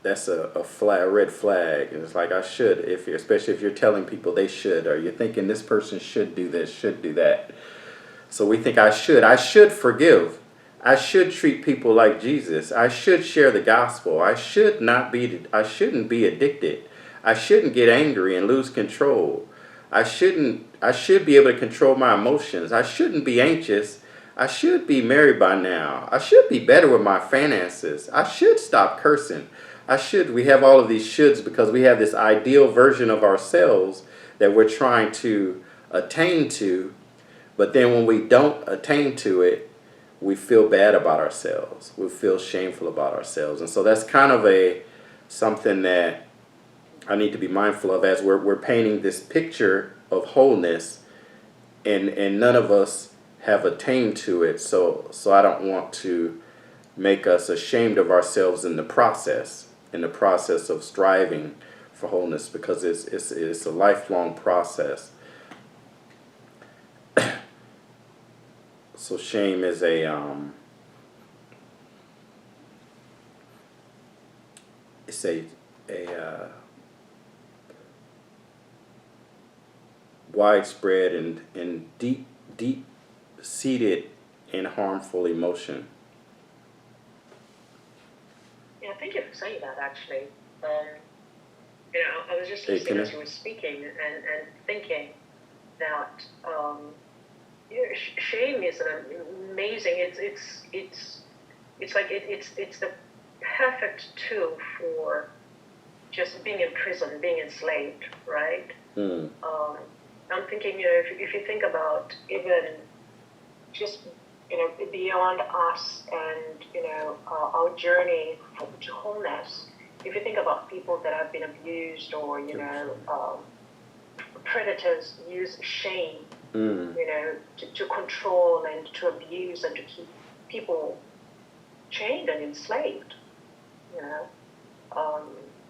red flag. And it's like I should, especially if you're telling people they should, or you're thinking this person should do this, should do that. So we think I should forgive. I should treat people like Jesus. I should share the gospel. I shouldn't be addicted. I shouldn't get angry and lose control. I should be able to control my emotions. I shouldn't be anxious. I should be married by now. I should be better with my finances. I should stop cursing. We have all of these shoulds because we have this ideal version of ourselves that we're trying to attain to. But then when we don't attain to it, we feel bad about ourselves. We feel shameful about ourselves. And so that's kind of something that I need to be mindful of as we're painting this picture of wholeness, and none of us have attained to it. So I don't want to make us ashamed of ourselves in the process of striving for wholeness, because it's a lifelong process. So shame is it's a widespread and deep seated and harmful emotion. Yeah, thank you for saying that, actually. I was just Hey, listening can as you were speaking and thinking that shame is an amazing. It's like it's the perfect tool for just being in prison, being enslaved, right? Mm. I'm thinking, if you think about even just beyond us and our journey to wholeness. If you think about people that have been abused, or predators use shame, to control and to abuse and to keep people chained and enslaved.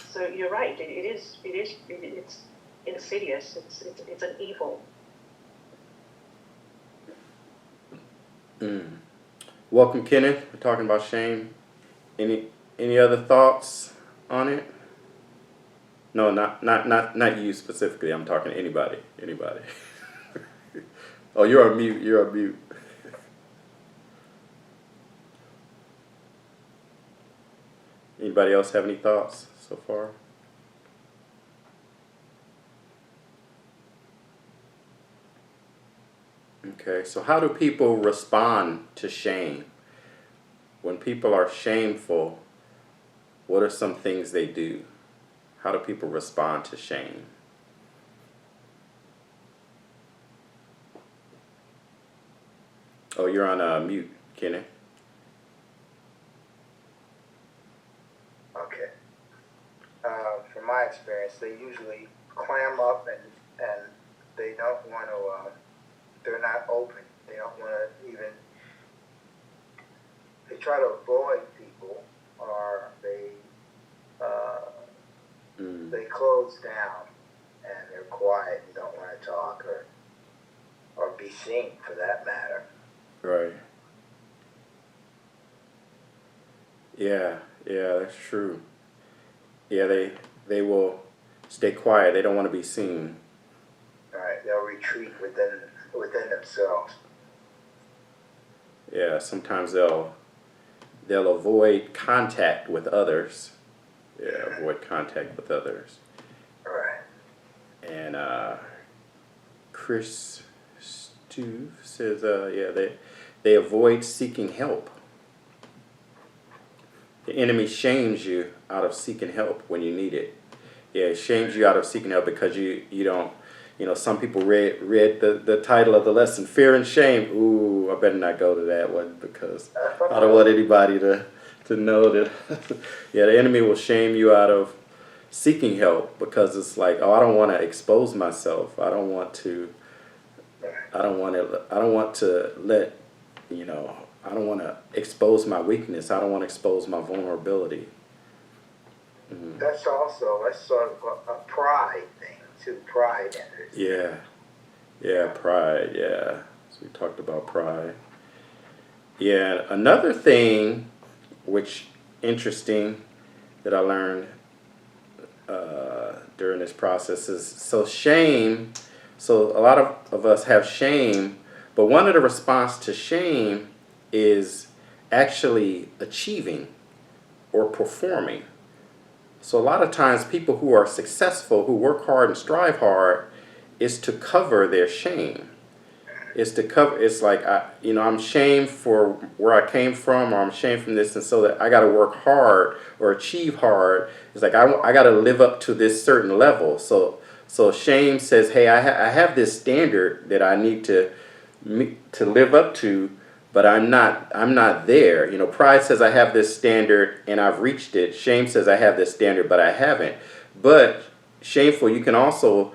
So you're right. It's insidious. It's an evil. Welcome, Kenneth. We're talking about shame. Any other thoughts on it? No, not you specifically. I'm talking to anybody. Oh, you're on mute. Anybody else have any thoughts so far? Okay, so how do people respond to shame? When people are shameful, what are some things they do? How do people respond to shame? Oh, you're on mute, Kenneth. Okay. From my experience, they usually clam up and they don't want to, they're not open. They don't want to even, they try to avoid people, or they close down and they're quiet and don't want to talk or be seen, for that matter. Right. Yeah, that's true. Yeah, they will stay quiet. They don't want to be seen. All right, they'll retreat within themselves. Yeah, sometimes they'll avoid contact with others. Yeah, avoid contact with others. All right. And Chris Stu says, they avoid seeking help. The enemy shames you out of seeking help when you need it. Yeah, it shames you out of seeking help because you don't. Some people read the title of the lesson, Fear and Shame. Ooh, I better not go to that one because I don't want anybody to know that. Yeah, the enemy will shame you out of seeking help because it's like, oh, I don't want to expose myself. I don't want to expose my weakness. I don't want to expose my vulnerability. Mm-hmm. That's sort of a pride thing too. Pride enters. Yeah, pride. Yeah, so we talked about pride. Yeah, another thing, which interesting, that I learned during this process is shame. So a lot of us have shame But one of the response to shame is actually achieving or performing. So a lot of times people who are successful, who work hard and strive hard, is to cover their shame. Is to cover. It's like I'm shamed for where I came from, or I'm shamed from this, and so that I got to work hard or achieve hard. It's like I got to live up to this certain level. So shame says, hey, I have this standard that I need to live up to, but I'm not there. Pride says I have this standard and I've reached it. Shame says I have this standard, but I haven't. But shameful, you can also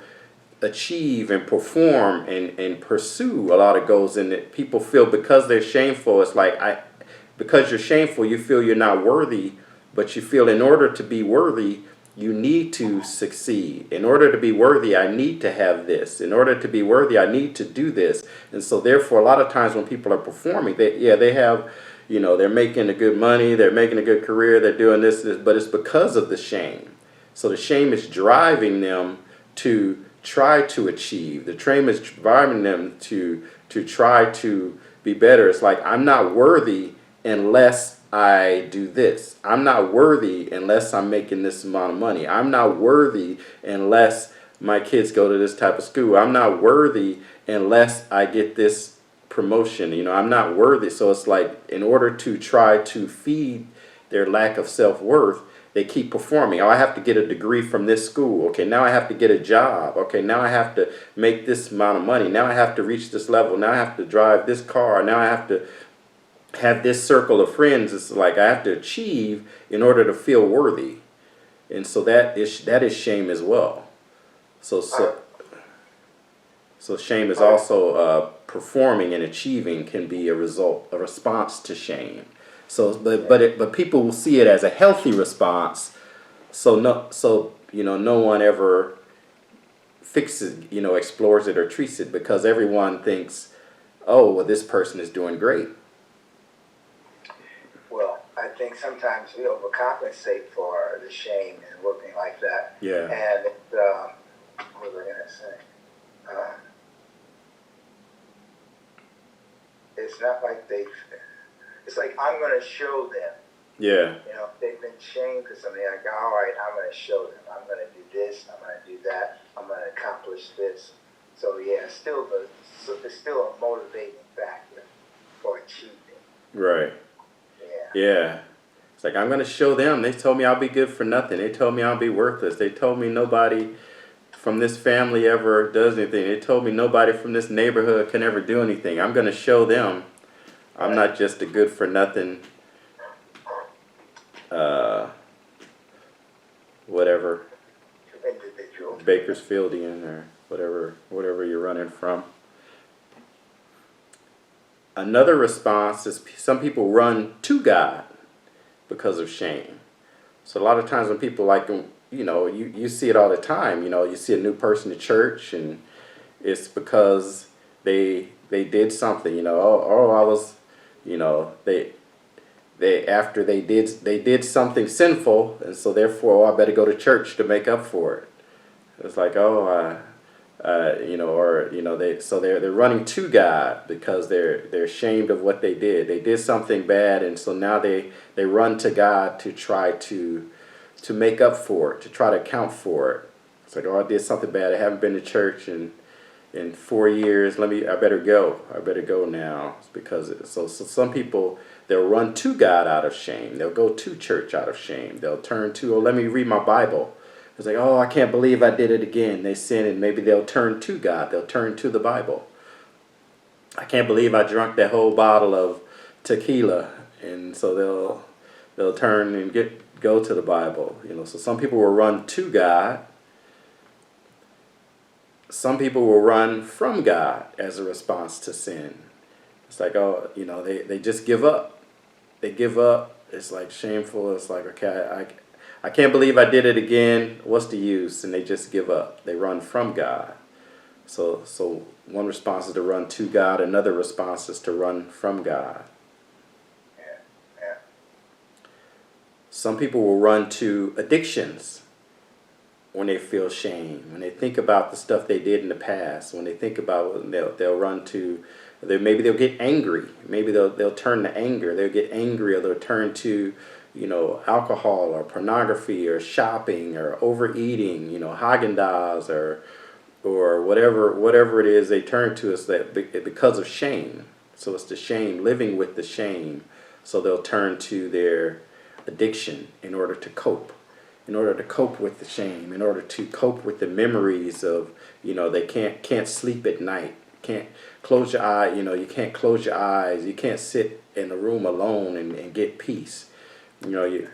achieve and perform and pursue a lot of goals, and that people feel because they're shameful, it's like because you're shameful, you feel you're not worthy, but you feel in order to be worthy, you need to succeed. In order to be worthy, I need to have this. In order to be worthy, I need to do this. And so therefore, a lot of times when people are performing, they have, they're making a good money, they're making a good career, they're doing this, but it's because of the shame. So the shame is driving them to try to achieve. The shame is driving them to try to be better. It's like, I'm not worthy unless I do this. I'm not worthy unless I'm making this amount of money. I'm not worthy unless my kids go to this type of school. I'm not worthy unless I get this promotion. I'm not worthy. So it's like, in order to try to feed their lack of self-worth, they keep performing. Oh, I have to get a degree from this school. Okay, now I have to get a job. Okay, now I have to make this amount of money. Now I have to reach this level. Now I have to drive this car. Now I have to have this circle of friends. It's like I have to achieve in order to feel worthy. And so that is shame as well. So shame is also performing and achieving can be a response to shame. So, but people will see it as a healthy response. So no one ever fixes, explores it or treats it, because everyone thinks, oh, well, this person is doing great. Well, I think sometimes we overcompensate for the shame and looking like that. Yeah. And what was I gonna say? It's not like it's like, I'm going to show them. Yeah. They've been shamed for something. Like, all right, I'm going to show them. I'm going to do this. I'm going to do that. I'm going to accomplish this. So yeah, it's still a motivating factor for achieving. Right. Yeah. Yeah. It's like, I'm going to show them. They told me I'll be good for nothing. They told me I'll be worthless. They told me nobody from this family ever does anything. They told me nobody from this neighborhood can ever do anything. I'm going to show them I'm not just a good for nothing, whatever, Individual. Bakersfieldian or whatever you're running from. Another response is some people run to God because of shame. So a lot of times when people you see it all the time. You see a new person in church, and it's because they did something. I was. They did something sinful, and so therefore, I better go to church to make up for it. It's like, they're running to God because they're ashamed of what they did. They did something bad, and so now they run to God to try to make up for it, to try to account for it. It's like, I did something bad. I haven't been to church in 4 years. I better go now. It's because so some people, they'll run to God out of shame. They'll go to church out of shame. They'll turn to, let me read my Bible. It's like, I can't believe I did it again. They sin, and maybe they'll turn to God. They'll turn to the Bible. I can't believe I drank that whole bottle of tequila, and so they'll turn and go to the Bible. So some people will run to God. Some people will run from God as a response to sin. It's like, they just give up. They give up. It's like shameful. It's like, okay, I can't believe I did it again. What's the use? And they just give up. They run from God. So one response is to run to God. Another response is to run from God. Yeah. Some people will run to addictions when they feel shame, when they think about the stuff they did in the past, when they think about they'll run to Maybe they'll get angry. Maybe they'll turn to anger. They'll get angry, or they'll turn to, alcohol or pornography or shopping or overeating. Haagen-Dazs or whatever it is they turn to, is that because of shame. So it's the shame, living with the shame. So they'll turn to their addiction in order to cope. In order to cope with the shame, in order to cope with the memories of, they can't sleep at night, can't close your eye, you can't close your eyes, you can't sit in a room alone and get peace. You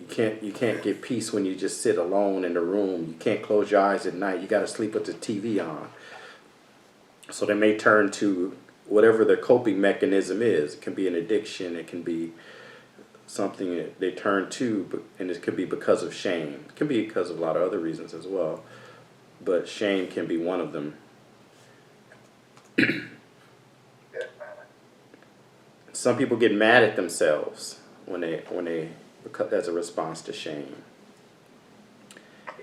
can't get peace when you just sit alone in the room. You can't close your eyes at night. You got to sleep with the TV on. So they may turn to whatever their coping mechanism is. It can be an addiction. It can be something that they turn to, and it could be because of shame. It can be because of a lot of other reasons as well, but shame can be one of them. Some people get mad at themselves when they because as a response to shame.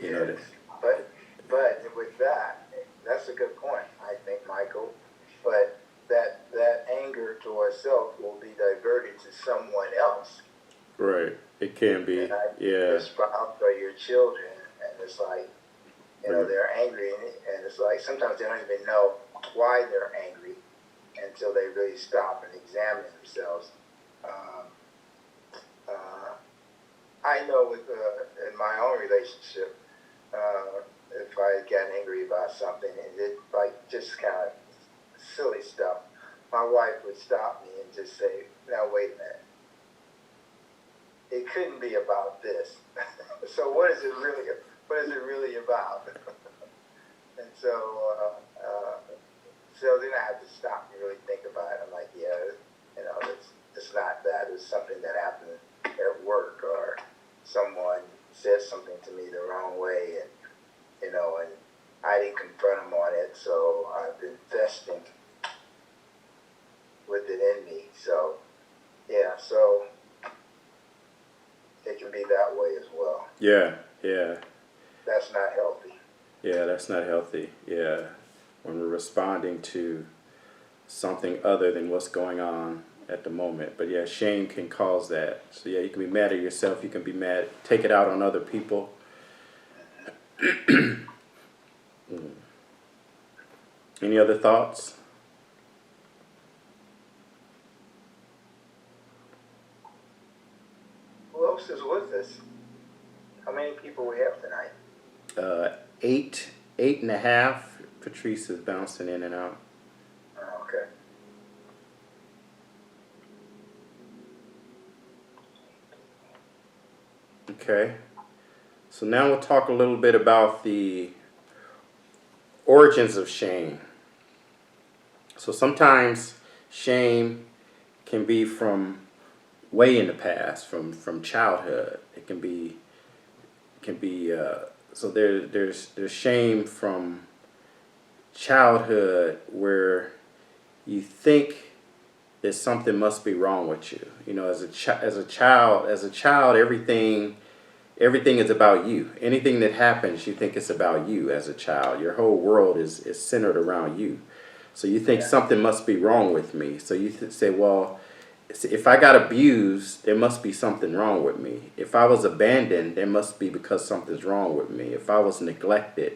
Yes. But with that, that's a good point, I think, Michael. But that anger towards self will be diverted to someone else. Right. It can be. Yeah. Your spouse or your children, and it's like, they're angry, and it's like sometimes they don't even know why they're angry until they really stop and examine themselves. I know in my own relationship, if I get angry about something, and it like just kind of silly stuff, my wife would stop me and just say, "Now wait a minute. It couldn't be about this. So what is it really about?" And so then I have to stop and really think about it. I'm like, yeah, it's not that. It's something that happened at work, or someone said something to me the wrong way, and and I didn't confront them on it. So I've been festering with it in me. So yeah, so it can be that way as well. Yeah. That's not healthy. Yeah, that's not healthy. Yeah. When we're responding to something other than what's going on at the moment. But yeah, shame can cause that. So yeah, you can be mad at yourself. You can be mad, take it out on other people. Any other thoughts? Who else is with us? How many people we have tonight? 8.5. Patrice is bouncing in and out. Oh, okay. Okay. So now we'll talk a little bit about the origins of shame. So sometimes shame can be from way in the past, from childhood. It can be so there's shame from childhood where you think that something must be wrong with you. As a child, everything is about you. Anything that happens, you think it's about you as a child. Your whole world is centered around you. So you think something must be wrong with me. So you say, well, if I got abused, there must be something wrong with me. If I was abandoned, there must be because something's wrong with me. If I was neglected,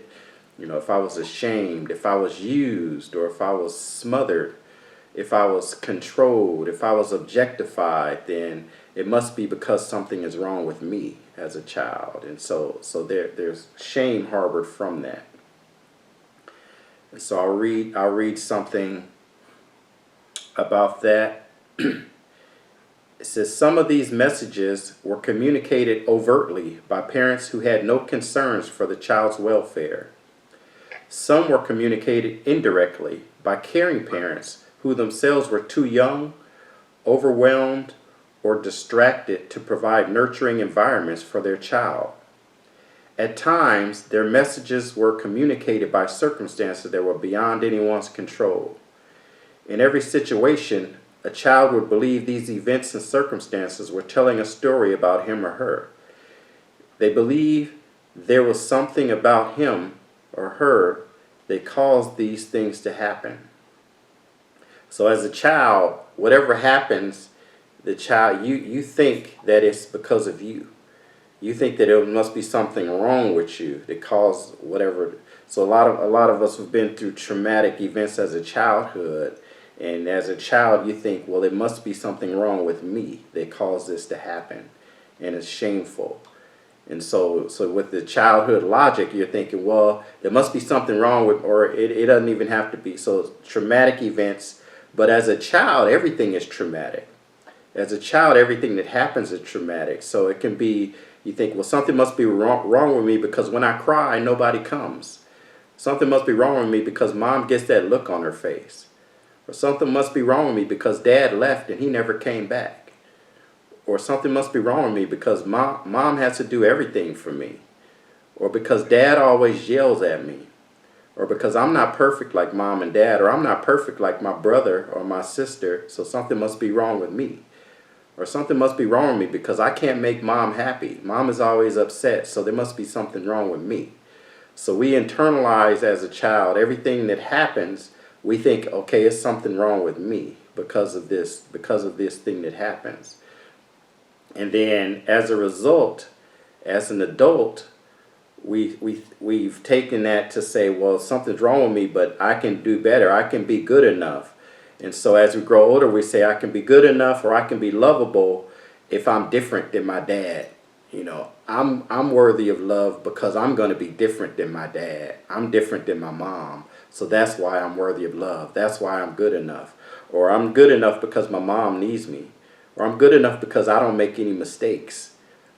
if I was ashamed, if I was used, or if I was smothered, if I was controlled, if I was objectified, then it must be because something is wrong with me as a child. And so there's shame harbored from that. And so I'll read something about that. It says, some of these messages were communicated overtly by parents who had no concerns for the child's welfare. Some were communicated indirectly by caring parents who themselves were too young, overwhelmed, or distracted to provide nurturing environments for their child. At times, their messages were communicated by circumstances that were beyond anyone's control. In every situation, a child would believe these events and circumstances were telling a story about him or her. They believe there was something about him or her that caused these things to happen. So as a child, whatever happens, the child, you think that it's because of you. You think that it must be something wrong with you that caused whatever. So a lot of us have been through traumatic events as a childhood, and as a child you think, well, it must be something wrong with me that caused this to happen, and it's shameful. And so with the childhood logic, you're thinking, well, there must be something wrong with, or it doesn't even have to be. So traumatic events, but as a child, everything is traumatic. As a child, everything that happens is traumatic. So it can be, you think, well, something must be wrong with me because when I cry, nobody comes. Something must be wrong with me because mom gets that look on her face. Or something must be wrong with me because dad left and he never came back. Or something must be wrong with me because mom has to do everything for me. Or because dad always yells at me. Or because I'm not perfect like mom and dad. Or I'm not perfect like my brother or my sister. So something must be wrong with me. Or something must be wrong with me because I can't make mom happy. Mom is always upset, so there must be something wrong with me. So we internalize as a child everything that happens. We think, okay, it's something wrong with me because of this thing that happens. And then as a result, as an adult, we've taken that to say, well, something's wrong with me, but I can do better. I can be good enough. And so as we grow older, we say I can be good enough or I can be lovable if I'm different than my dad. You know, I'm worthy of love because I'm going to be different than my dad. I'm different than my mom. So that's why I'm worthy of love. That's why I'm good enough. Or I'm good enough because my mom needs me. Or I'm good enough because I don't make any mistakes.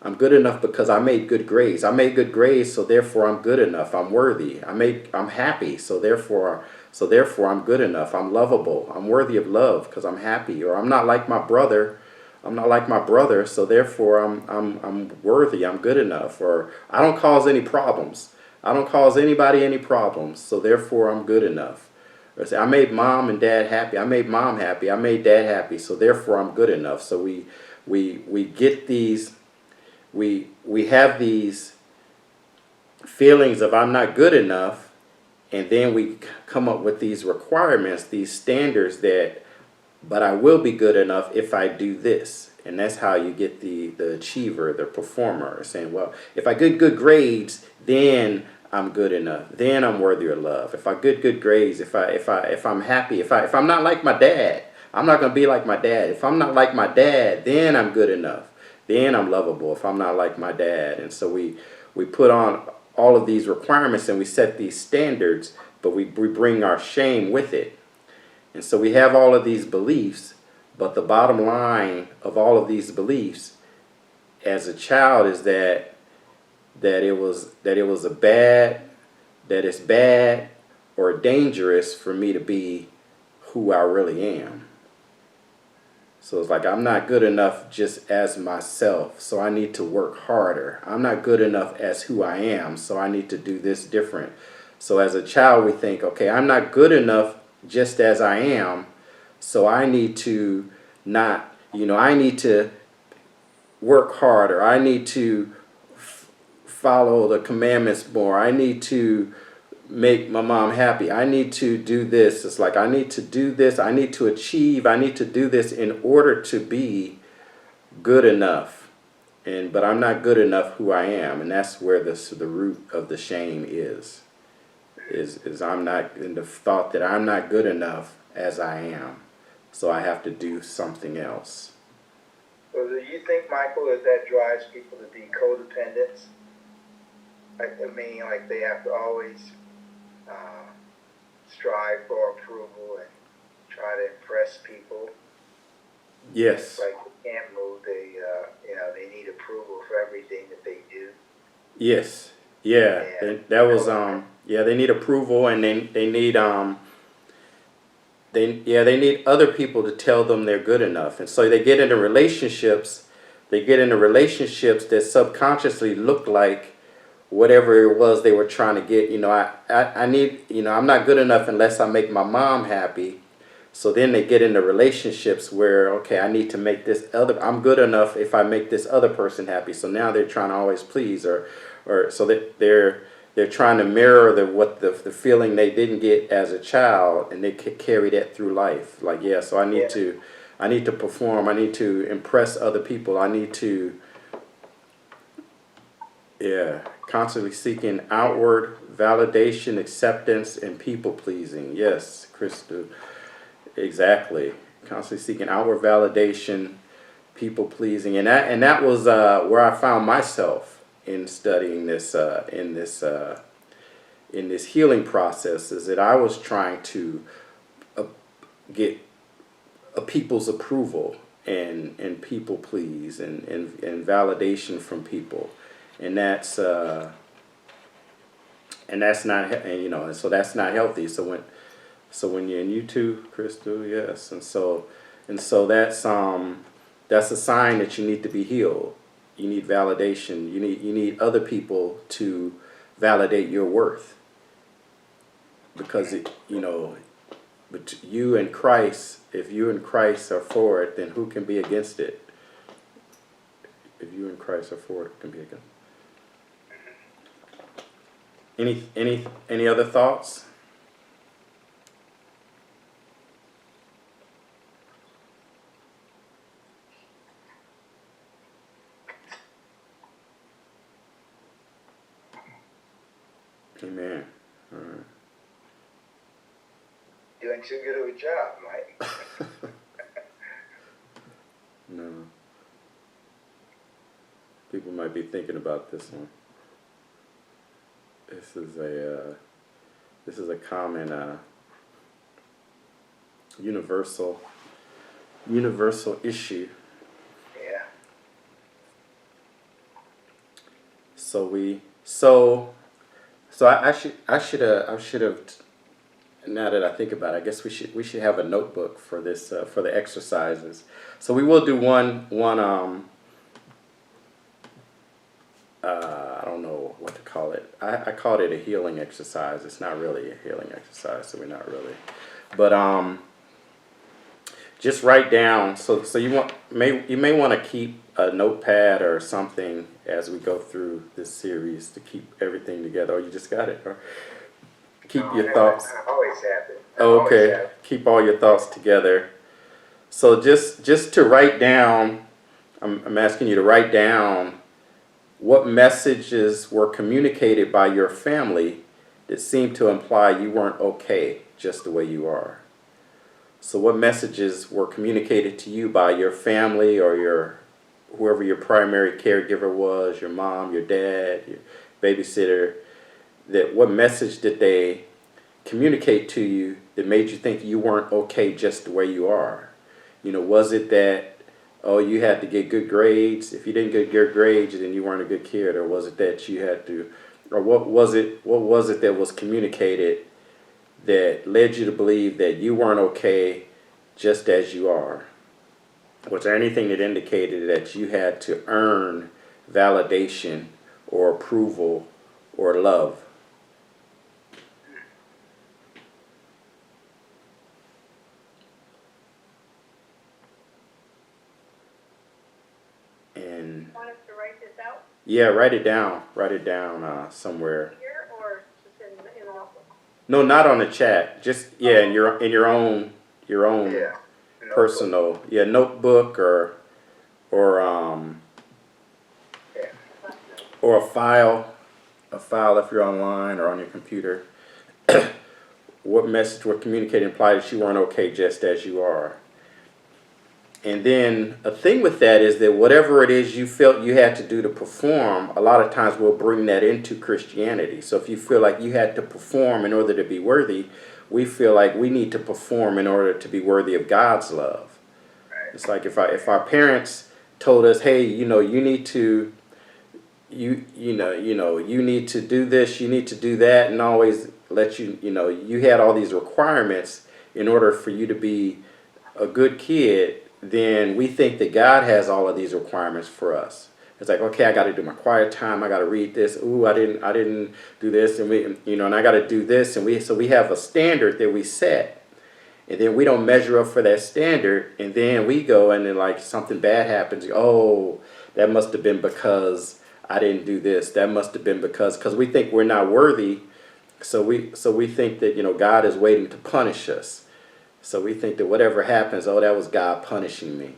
I'm good enough because I made good grades. I made good grades, so therefore I'm good enough. I'm worthy. I'm happy, so therefore I'm good enough. I'm lovable. I'm worthy of love because I'm happy. Or I'm not like my brother. I'm not like my brother, so therefore I'm worthy. I'm good enough. Or I don't cause any problems. I don't cause anybody any problems, so therefore I'm good enough. Or say I made mom and dad happy. I made mom happy. I made dad happy, so therefore I'm good enough. So we get these. We have these feelings of I'm not good enough, and then we come up with these requirements, these standards that, but I will be good enough if I do this. And that's how you get the achiever, the performer, saying, well, if I get good grades, then I'm good enough. Then I'm worthy of love. If I get good grades, if I'm happy, if I'm not like my dad, I'm not gonna be like my dad. If I'm not like my dad, then I'm good enough. Then I'm lovable if I'm not like my dad. And so we put on all of these requirements and we set these standards, but we bring our shame with it. And so we have all of these beliefs, but the bottom line of all of these beliefs as a child is that it's bad or dangerous for me to be who I really am. So it's like I'm not good enough just as myself, so I need to work harder. I'm not good enough as who I am, so I need to do this different. So as a child, we think, okay, I'm not good enough just as I am, so I need to not, I need to work harder. I need to follow the commandments more. I need to make my mom happy. I need to do this. It's like I need to do this. I need to achieve. I need to do this in order to be good enough. But I'm not good enough who I am, and that's where the root of the shame is I'm not in the thought that I'm not good enough as I am, so I have to do something else. So do you think, Michael, that drives people to be codependents? I mean, like they have to always strive for approval and try to impress people. Yes. It's like they can't move. They need approval for everything that they do. Yes. Yeah. That was they need approval, and they need they need other people to tell them they're good enough. And so they get into relationships. That subconsciously look like whatever it was they were trying to get. I need, I'm not good enough unless I make my mom happy. So then they get into relationships where, okay, I need to make I'm good enough if I make this other person happy. So now they're trying to always please, or so that they're trying to mirror the feeling they didn't get as a child, and they carry that through life. Like, yeah, so I need to perform. I need to impress other people. I need to, yeah, constantly seeking outward validation, acceptance, and people pleasing. Yes, Krista, exactly. Constantly seeking outward validation, people pleasing, and that was where I found myself in studying this in this healing process, is that I was trying to get a people's approval and people please and validation from people, and that's not, and, and so that's not healthy. So when you're in you too, Crystal, yes, and so that's a sign that you need to be healed. You need validation. You need other people to validate your worth, because but you and Christ, if you and Christ are for it, then who can be against it? If you and Christ are for it, who can be against? Any other thoughts? Amen. All right. Doing too good of a job, Mike. No. People might be thinking about this one. This is a common universal issue. Yeah. So I should have. Now that I think about it, I guess we should have a notebook for this for the exercises. So we will do one. I don't know what to call it. I called it a healing exercise. It's not really a healing exercise, so we're not really. But just write down. So you may want to keep a notepad or something as we go through this series to keep everything together. Or you just got it. Or keep your thoughts. I always have it. Okay. Keep all your thoughts together. So just to write down. I'm asking you to write down what messages were communicated by your family that seemed to imply you weren't okay just the way you are. So what messages were communicated to you by your family or whoever your primary caregiver was, your mom, your dad, your babysitter, what message did they communicate to you that made you think you weren't okay just the way you are? Was it that, oh, you had to get good grades? If you didn't get good grades, then you weren't a good kid. Or was it that you had to, or what was it that was communicated that led you to believe that you weren't okay just as you are? Was there anything that indicated that you had to earn validation or approval or love? Want us to write this out Yeah, write it down. Write it down somewhere. here or just in the notebook? No, not on the chat. Just in your own Yeah. personal notebook or or a file if you're online or on your computer. What message were communicated implied that you weren't okay just as you are. And then a thing with that is that whatever it is you felt you had to do to perform, a lot of times we'll bring that into Christianity. So if you feel like you had to perform in order to be worthy, we feel like we need to perform in order to be worthy of God's love. It's like if our parents told us, hey, you need to you need to do this, you need to do that, and always let you had all these requirements in order for you to be a good kid, then we think that God has all of these requirements for us. It's like, okay, I got to do my quiet time. I got to read this. Ooh, I didn't do this, and and I got to do this, and we have a standard that we set, and then we don't measure up for that standard, and then we go and then like something bad happens. Oh, that must have been because I didn't do this. That must have been because we think we're not worthy. So we think that, you know, God is waiting to punish us. So we think that whatever happens, oh, that was God punishing me.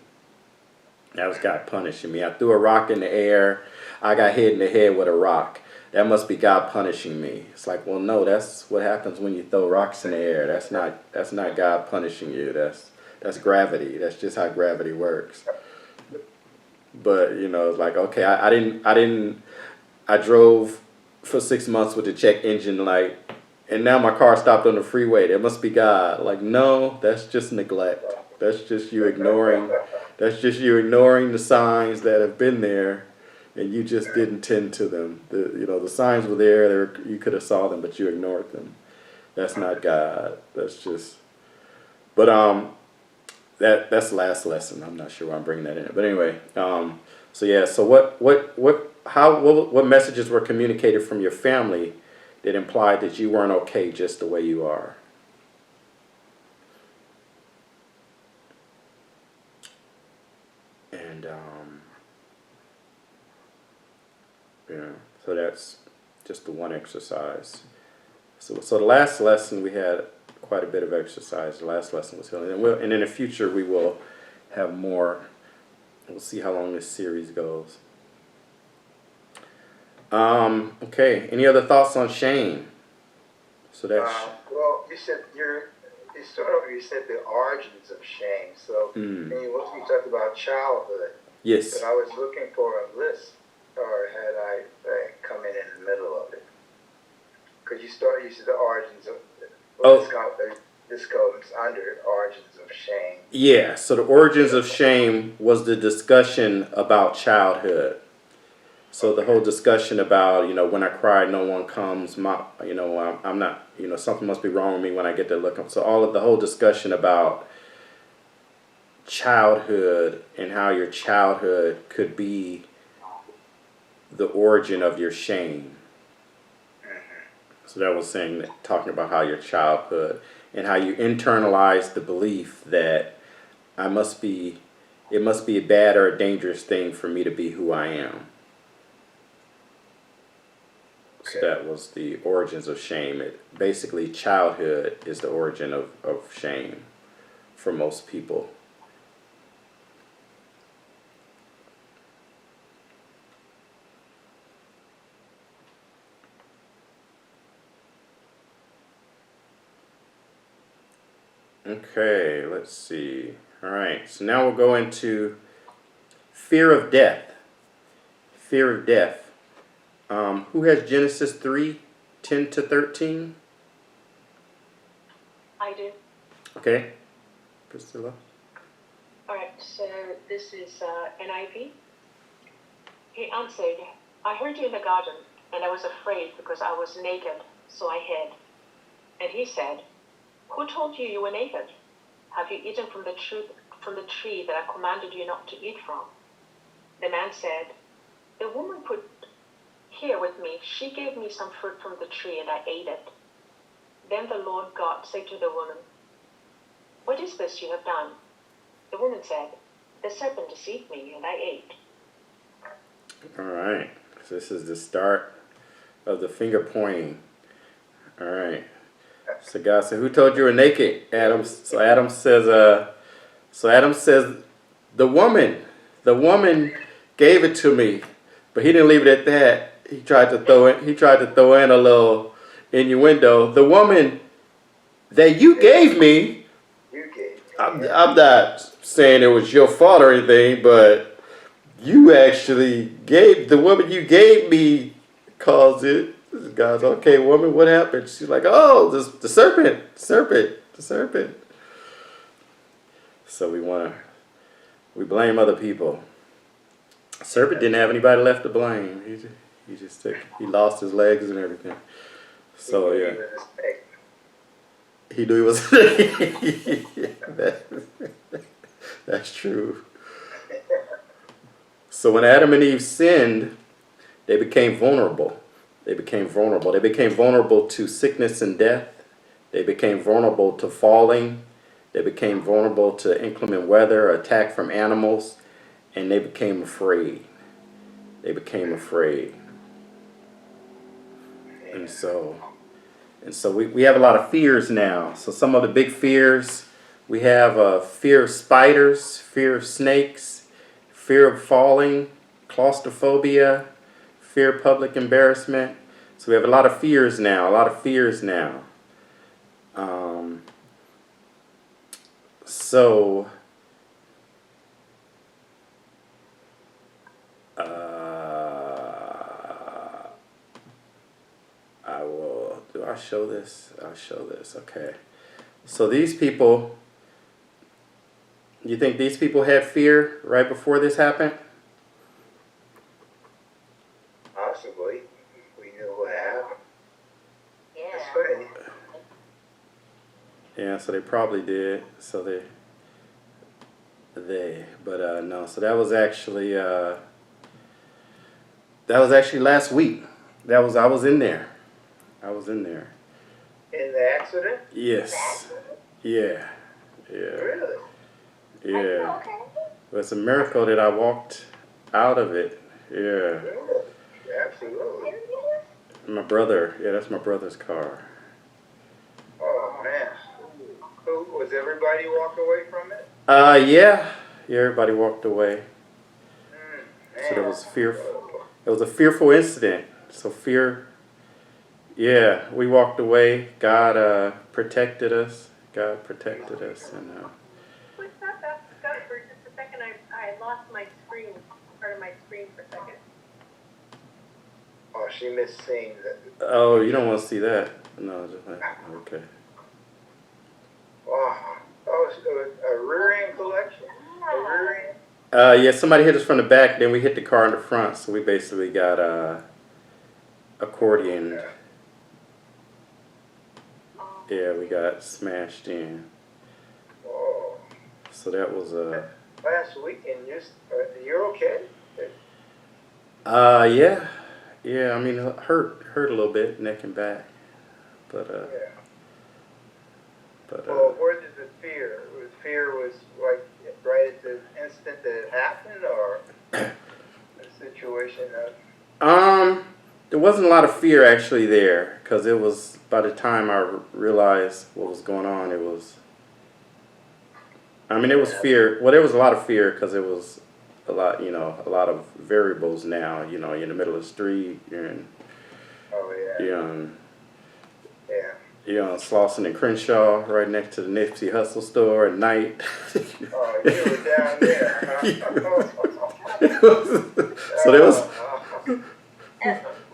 That was God punishing me. I threw a rock in the air. I got hit in the head with a rock. That must be God punishing me. It's like, well, no, that's what happens when you throw rocks in the air. That's not God punishing you. That's gravity. That's just how gravity works. But, you know, it's like, okay, I drove for 6 months with the check engine light, and now my car stopped on the freeway. That must be God. Like, no, that's just neglect. That's just you ignoring. That's just you ignoring the signs that have been there, and you just didn't tend to them. The signs were there. You could have saw them, but you ignored them. That's not God. That's just. But that's the last lesson. I'm not sure why I'm bringing that in, but anyway. So yeah. So what messages were communicated from your family that implied that you weren't okay just the way you are? And yeah. So that's just the one exercise. So the last lesson we had quite a bit of exercise. The last lesson was healing, and in the future we will have more. We'll see how long this series goes. Okay. Any other thoughts on shame? So that's. Well, you said you said the origins of shame. So and you talked about childhood. Yes. But I was looking for a list, or had I come in the middle of it? Because you said the origins of. This goes under origins of shame. Yeah. So the origins of shame was the discussion about childhood. So the whole discussion about, when I cry, no one comes. I'm not. Something must be wrong with me when I get to look up. So all of the whole discussion about childhood and how your childhood could be the origin of your shame. So that was talking about how your childhood and how you internalize the belief that it must be a bad or a dangerous thing for me to be who I am. So that was the origins of shame. Basically, childhood is the origin of shame for most people. Okay, let's see. All right, so now we'll go into fear of death. Fear of death. Who has Genesis 3:10-13? I do. Okay, Priscilla. All right, so this is NIV. He answered, I heard you in the garden, and I was afraid because I was naked, so I hid. And he said, who told you you were naked? Have you eaten from the tree that I commanded you not to eat from? The man said, the woman put here with me, she gave me some fruit from the tree, and I ate it. Then the Lord God said to the woman, what is this you have done? The woman said, the serpent deceived me, and I ate. All right. So this is the start of the finger pointing. All right. So God said, who told you were naked? Adam. So Adam says, the woman gave it to me, but he didn't leave it at that. He tried to throw in a little innuendo. The woman that you gave me. I'm not saying it was your fault or anything, but you actually gave the woman you gave me caused it. God's okay, woman. What happened? She's like, oh, the serpent. So we blame other people. Serpent didn't have anybody left to blame. He lost his legs and everything. So yeah, he knew he was. That's true. So when Adam and Eve sinned, they became vulnerable. They became vulnerable to sickness and death. They became vulnerable to falling. They became vulnerable to inclement weather, attack from animals, and they became afraid. they became afraid. And so we have a lot of fears now. So some of the big fears, we have fear of spiders, fear of snakes, fear of falling, claustrophobia, fear of public embarrassment. So we have a lot of fears now, So I will, do I show this? I'll show this, okay. So these people, you think these people had fear right before this happened? Possibly. We knew what happened. That's Yeah. funny. Yeah, so they probably did. So but no. So that was actually last week. I was in there. In the accident? Yes. Yeah. Yeah. Really? Are you Yeah. okay? Well, it's a miracle that I walked out of it. Yeah. Really? Absolutely. My brother. Yeah, that's my brother's car. Oh, man. Who, was everybody walk away from it? Yeah. Yeah, everybody walked away. Man. So that was fearful. It was a fearful incident. So fear. Yeah, we walked away. God protected us. And Wait, stop for just a second. I lost my screen, part of my screen for a second. Oh, she missed seeing that. oh, you don't want to see that? No, just like, okay. Wow. Oh, so a rear end collection? A rear end? Yeah, somebody hit us from the back. Then we hit the car in the front. So we basically got accordioned. Yeah, we got smashed in. Oh. So that was Last weekend, you're okay? yeah. I mean, it hurt a little bit, neck and back, but Yeah. Well, where did the fear? Fear was like right at the instant that it happened, or the situation of? there wasn't a lot of fear actually there, because it was, by the time I realized what was going on, it was, I mean, it was fear. Well, there was a lot of fear because it was a lot of variables now. You're in the middle of the street, you're in, Oh, yeah. Yeah. You're on Slauson and Crenshaw, right next to the Nipsey Hussle store at night. Oh, you were down there, huh? So there was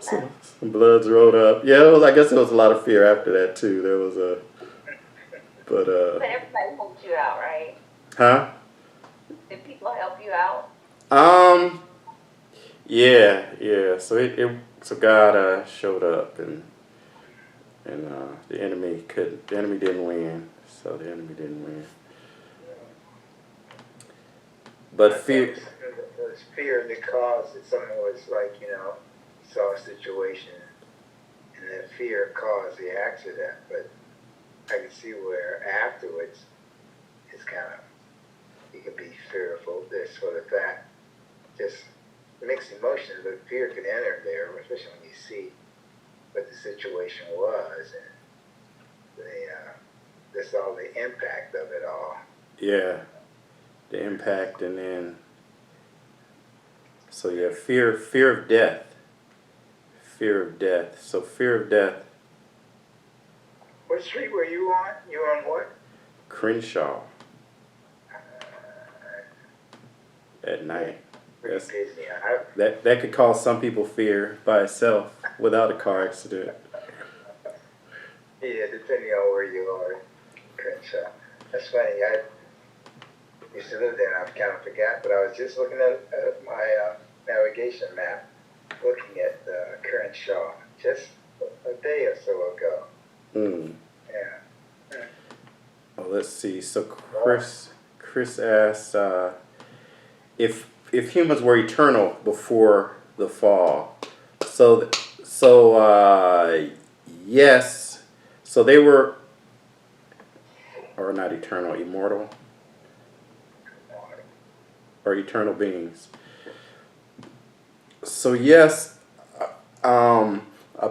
some bloods rolled up. Yeah, I guess there was a lot of fear after that too. There was But everybody helped you out, right? huh? Did people help you out? Yeah. So God showed up and the enemy didn't win. So the enemy didn't win. But fear. It was fear that caused it. Someone was like, saw a situation, and that fear caused the accident. But I can see where afterwards, it's kind of, you can be fearful. This sort of that, just mixed emotions, but fear can enter there, especially when you see what the situation was and just all the impact of it all. Yeah, the impact, and then so yeah, fear of death. So fear of death. What street were you on? You were on what? Crenshaw. At night. Pretty That's, busy. that could cause some people fear by itself without a car accident. Yeah, depending on where you are. Crenshaw. That's funny. I used to live there and I kind of forgot, but I was just looking at my navigation map, looking at Crenshaw just a day or so ago. Yeah. Oh, let's see. So Chris asked if humans were eternal before the fall. So yes. So they were, or not eternal, immortal, or eternal beings. So yes, I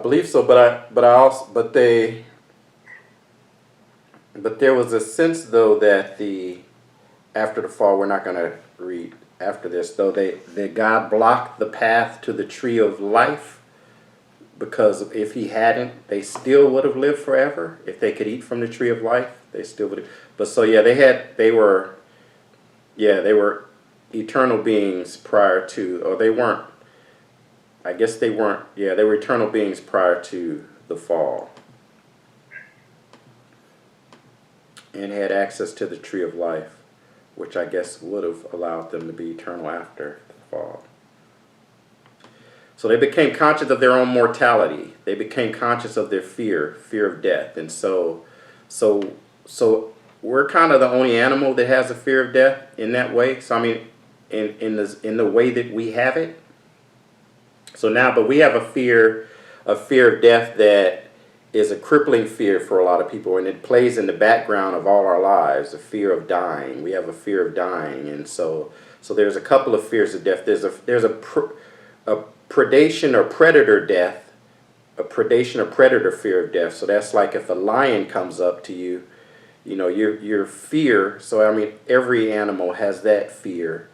believe so, but there was a sense though that after the fall, we're not going to read after this though, that God blocked the path to the tree of life, because if he hadn't, they still would have lived forever. If they could eat from the tree of life, they still would have. But so yeah, they were eternal beings prior to, or they weren't. I guess they weren't. Yeah, they were eternal beings prior to the fall, and had access to the tree of life, which I guess would have allowed them to be eternal after the fall. So they became conscious of their own mortality. They became conscious of their fear of death, and so we're kind of the only animal that has a fear of death in that way. So I mean, in the way that we have it. So now, but we have a fear of death that is a crippling fear for a lot of people, and it plays in the background of all our lives. The fear of dying. We have a fear of dying, and so there's a couple of fears of death. There's a predation or predator death, a predation or predator fear of death. So that's like if a lion comes up to you, you know, your fear. So I mean, every animal has that fear,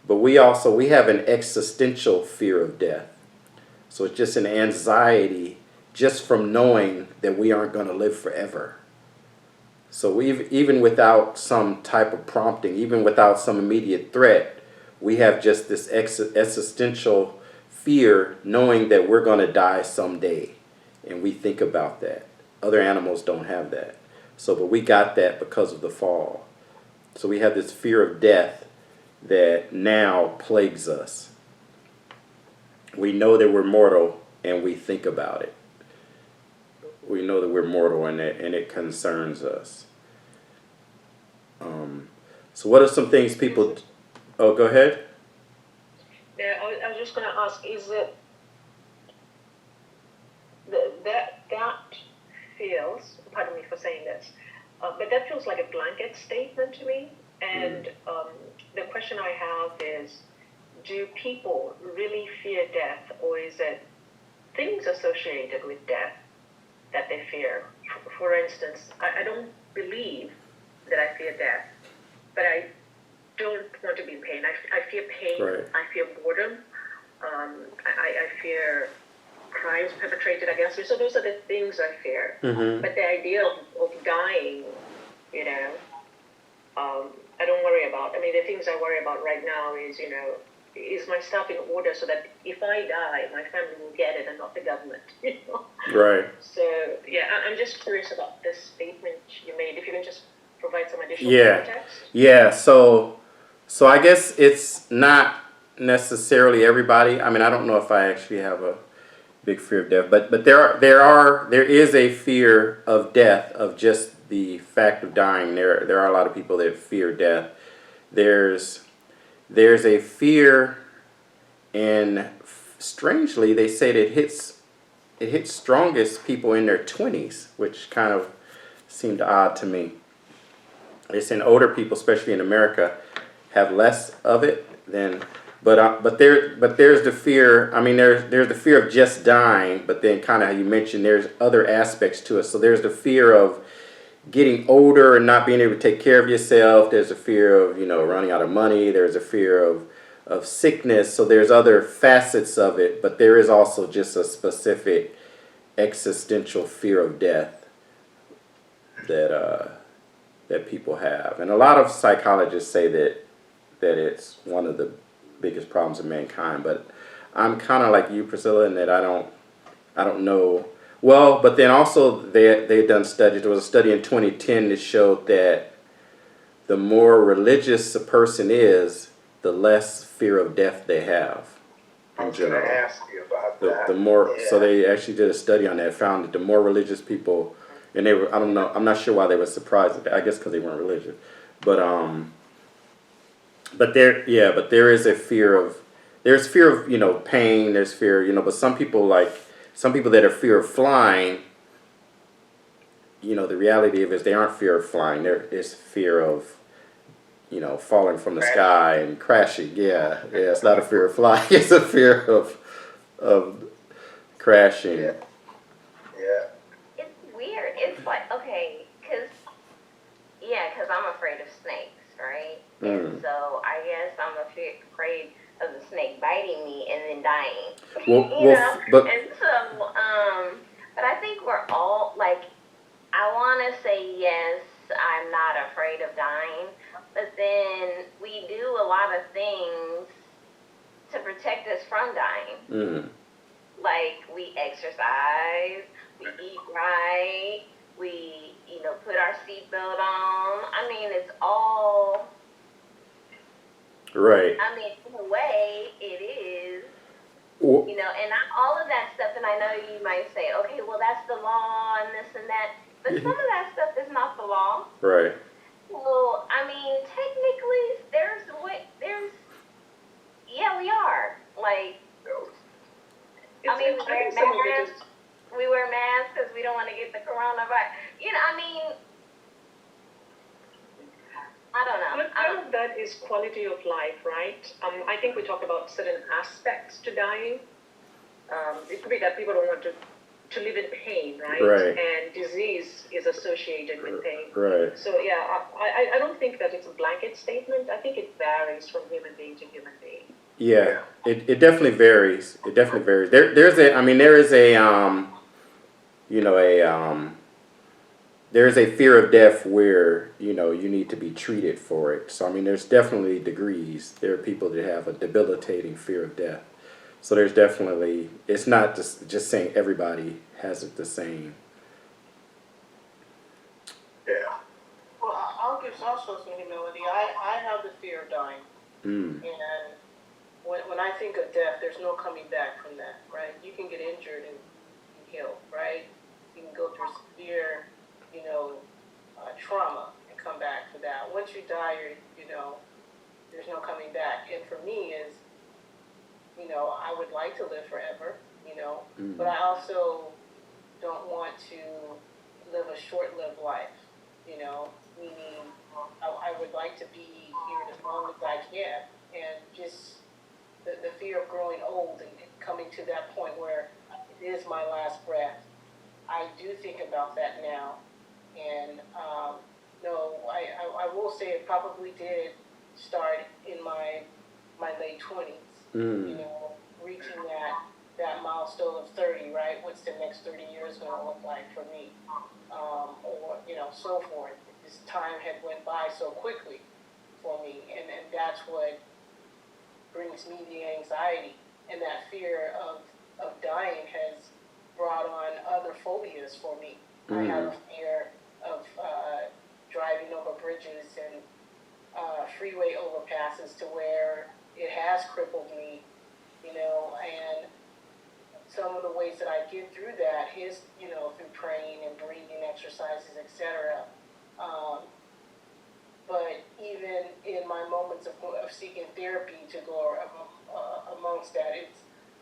but we have an existential fear of death. So it's just an anxiety just from knowing that we aren't going to live forever. So even without some type of prompting, even without some immediate threat, we have just this existential fear knowing that we're going to die someday, and we think about that. Other animals don't have that. So, but we got that because of the fall. So we have this fear of death that now plagues us. We know that we're mortal, and we think about it. We know that we're mortal, and it concerns us. So what are some things people... Oh, go ahead. Yeah, I was just going to ask, is it that feels, pardon me for saying this, but that feels like a blanket statement to me. And the question I have is, do people really fear death, or is it things associated with death that they fear? For instance, I don't believe that I fear death, but I don't want to be in pain. I fear pain. Right. I fear boredom. I fear crimes perpetrated against me. So those are the things I fear. Mm-hmm. But the idea of dying, you know, I don't worry about. I mean, the things I worry about right now is, you know, is my stuff in order so that if I die, my family will get it and not the government, you know? Right. So, yeah, I'm just curious about this statement you made. If you can just provide some additional context. Yeah, so I guess it's not necessarily everybody. I mean, I don't know if I actually have a big fear of death, but there is a fear of death, of just the fact of dying. There are a lot of people that fear death. There's a fear, and strangely they say that it hits strongest people in their 20s, which kind of seemed odd to me. They say older people, especially in America, have less of it than, but there's the fear. I mean, there's the fear of just dying, but then kind of how you mentioned, there's other aspects to it. So there's the fear of getting older and not being able to take care of yourself. There's a fear of, you know, running out of money. There's a fear of sickness. So there's other facets of it, but there is also just a specific existential fear of death that people have. And a lot of psychologists say that it's one of the biggest problems of mankind. But I'm kind of like you, Priscilla, in that I don't know. Well, but then also they've done studies. There was a study in 2010 that showed that the more religious a person is, the less fear of death they have. I was going to ask you about that. The more, yeah. So they actually did a study on that, found that the more religious people, and they were, I don't know, I'm not sure why they were surprised at that. I guess because they weren't religious, but there is a fear of, there's fear of, you know, pain. There's fear, you know, but some people that are fear of flying, you know, the reality of it is they aren't fear of flying. There is fear of, you know, falling from the sky and crashing. Yeah, yeah. It's not a fear of flying. It's a fear of crashing. Yeah. Yeah. It's weird. It's like, okay, because I'm afraid of snakes, right? And so I guess I'm afraid of the snake biting me and then dying. You know? But And so, but I think we're all, like, I want to say yes, I'm not afraid of dying, but then we do a lot of things to protect us from dying. Like, we exercise, we eat right, we, put our seatbelt on. I mean, it's all, right. I mean, in a way, it is, Well, and all of that stuff, and I know you might say, okay, well, that's the law and this and that, but some of that stuff is not the law. right. Well, I mean, technically, yeah, we are. Like, I mean, we wear masks because we don't want to get the coronavirus. I mean, I don't know. But part of that is quality of life, right? I think we talk about certain aspects to dying. It could be that people don't want to live in pain, right? Right. And disease is associated with pain. Right. So yeah, I don't think that it's a blanket statement. I think it varies from human being to human being. Yeah, it definitely varies. It definitely varies. There is a there is a fear of death where, you need to be treated for it. So, I mean, there's definitely degrees. There are people that have a debilitating fear of death. So there's definitely, it's not just saying everybody has it the same. Yeah. Well, I'll give also some humility. I have the fear of dying. And when I think of death, there's no coming back from that, right? You can get injured and heal, right? You can go through severe, trauma and come back for that. Once you die, there's no coming back. And for me is, I would like to live forever, but I also don't want to live a short-lived life, meaning I would like to be here as long as I can, and just the fear of growing old and coming to that point where it is my last breath. I do think about that now, and no, I will say it probably did start in my late 20s. Reaching that milestone of 30, right? What's the next 30 years going to look like for me? Or, so forth. This time had went by so quickly for me, and that's what brings me the anxiety, and that fear of dying has brought on other phobias for me. I have a fear of driving over bridges and freeway overpasses to where it has crippled me, and some of the ways that I get through that is, through praying and breathing exercises, etc. But even in my moments of seeking therapy to go amongst that,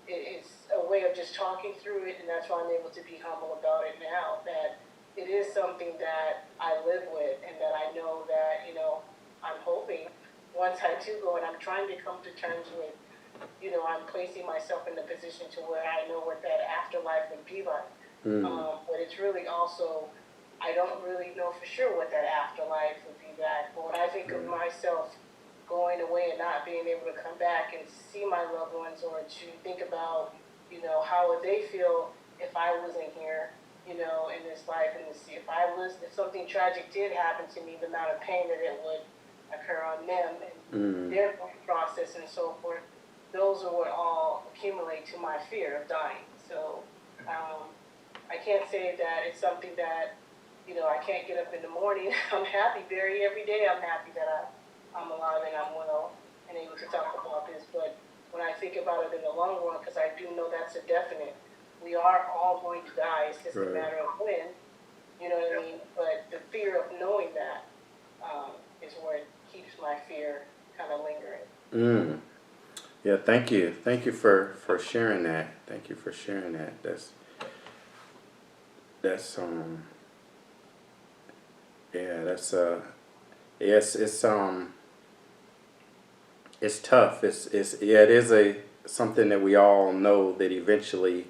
it's a way of just talking through it, and that's why I'm able to be humble about it now, that it is something that I live with, and that I know that, I'm hoping once I do go, and I'm trying to come to terms with, I'm placing myself in the position to where I know what that afterlife would be like. But it's really also, I don't really know for sure what that afterlife would be like. But when I think of myself going away and not being able to come back and see my loved ones, or to think about, how would they feel if I wasn't here, in this life, and to see if something tragic did happen to me, the amount of pain that it would occur on them and their process and so forth. Those are what all accumulate to my fear of dying. So I can't say that it's something that, I can't get up in the morning. I'm happy, Barry, every day I'm happy that I'm alive and I'm well and able to talk about this. But when I think about it in the long run, because I do know that's a definite, we are all going to die. It's just a matter of when, you know what I mean? But the fear of knowing that is where it keeps my fear kind of lingering. Yeah, thank you. Thank you for sharing that. Thank you for sharing that. Yes, it's It's tough. It is something that we all know that eventually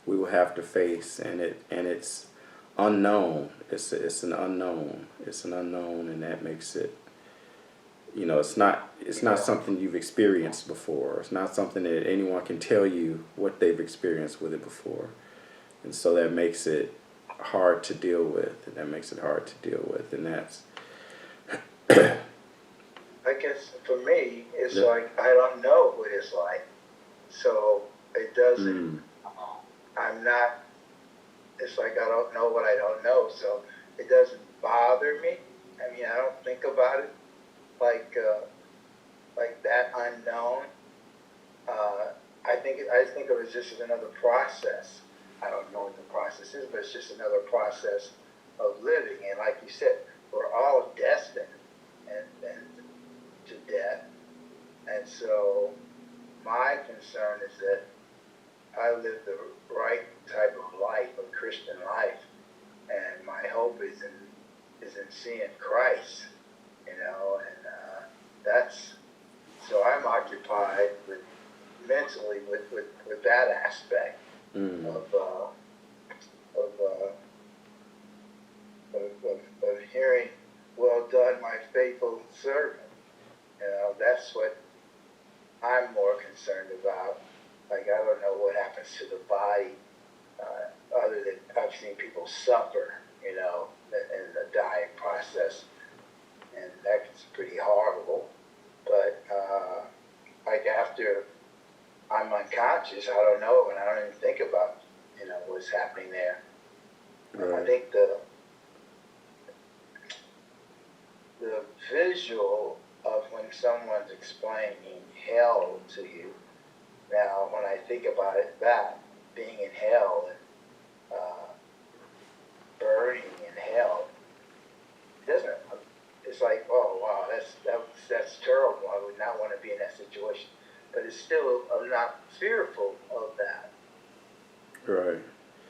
we will have to face, and it's unknown. It's an unknown. It's an unknown, and that makes it. It's not something you've experienced before. It's not something that anyone can tell you what they've experienced with it before, and so that makes it hard to deal with. And that's. I guess for me, it's like I don't know what it's like, so it doesn't. I'm not. It's like I don't know what I don't know, so it doesn't bother me. I mean, I don't think about it like that unknown. I think of it just as another process. I don't know what the process is, but it's just another process of living. And like you said, we're all destined and to death. And so my concern is that I live the right type of life, a Christian life, and my hope is in seeing Christ, and that's so I'm occupied mentally with that aspect of hearing, "Well done, my faithful servant." That's what I'm more concerned about. Like, I don't know what happens to the body, other than I've seen people suffer, in the dying process, and that's pretty horrible. But like after I'm unconscious, I don't know, and I don't even think about, what's happening there. Right. I think the visual of when someone's explaining hell to you. Now, when I think about it, that being in hell and burning in hell, doesn't. It's like, oh wow, that's terrible. I would not want to be in that situation. But it's still, I'm not fearful of that. Right.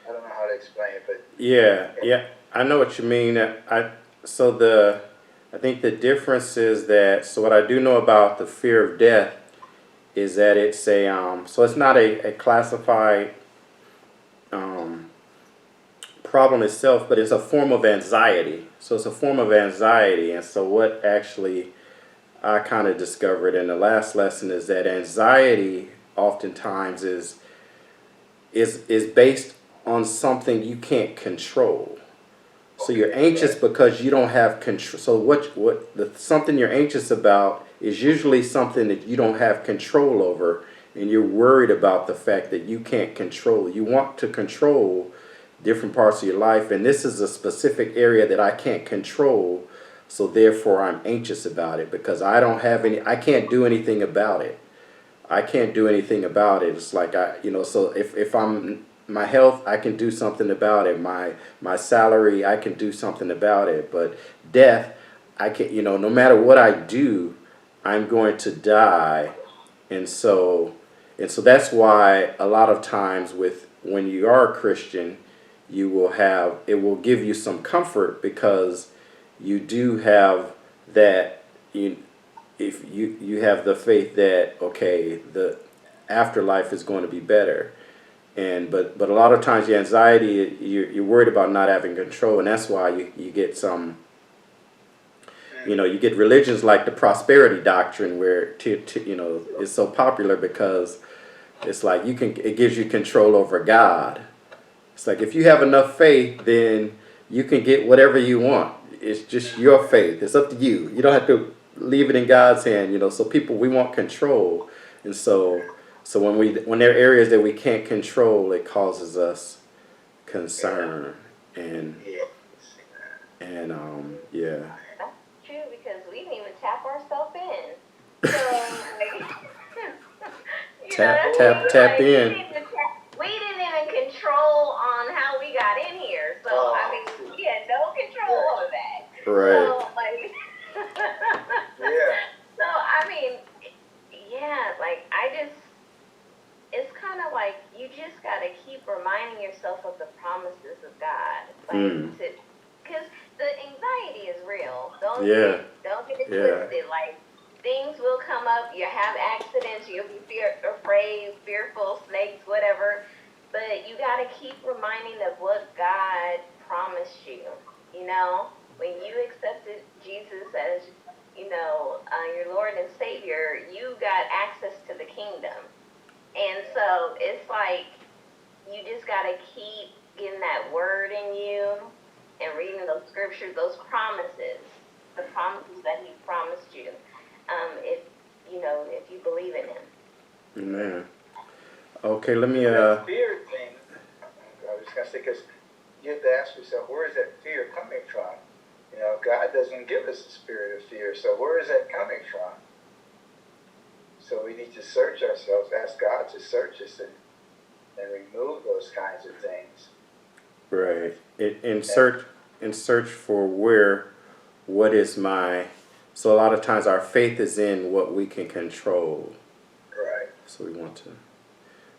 I don't know how to explain it, but Yeah, I know what you mean. I think the difference is that, so what I do know about the fear of death is that it's so it's not a classified problem itself, but it's a form of anxiety. So it's a form of anxiety, and so what actually I kind of discovered in the last lesson is that anxiety oftentimes is based on something you can't control. So you're anxious because you don't have control. So something you're anxious about is usually something that you don't have control over, and you're worried about the fact that you can't control. You want to control different parts of your life, and this is a specific area that I can't control. So therefore, I'm anxious about it because I can't do anything about it. I can't do anything about it. It's like so if I'm my health, I can do something about it. My salary, I can do something about it. But death, I can't. No matter what I do, I'm going to die. And so that's why a lot of times when you are a Christian, it will give you some comfort because you do have that. If you have the faith that, okay, the afterlife is going to be better. But a lot of times your anxiety, you're worried about not having control, and that's why you get some, you get religions like the prosperity doctrine where it's so popular because it's like it gives you control over God. It's like if you have enough faith, then you can get whatever you want. It's just your faith. It's up to you. You don't have to leave it in God's hand. So we want control, and so when there are areas that we can't control, it causes us concern and yeah. That's true because we didn't even tap ourselves in. So Tap in. We didn't even control on how we got in here. So we had no control over that. Right. So So it's kind of like you just got to keep reminding yourself of the promises of God, because the anxiety is real. Don't get it twisted. Like things will come up. You have accidents. You'll be afraid, fearful, snakes, whatever. But you got to keep reminding of what God promised you. You know, when you accepted Jesus as, your Lord and Savior, you got access to the kingdom. And so it's like you just got to keep getting that word in you and reading those scriptures, those promises, the promises that He promised you. If you believe in Him. Amen. Okay, let me. That fear thing, I was going to say, because you have to ask yourself, where is that fear coming from? God doesn't give us a spirit of fear, so where is that coming from? So we need to search ourselves, ask God to search us and remove those kinds of things. Right. In search for what is my. So a lot of times our faith is in what we can control. Right. So we want to.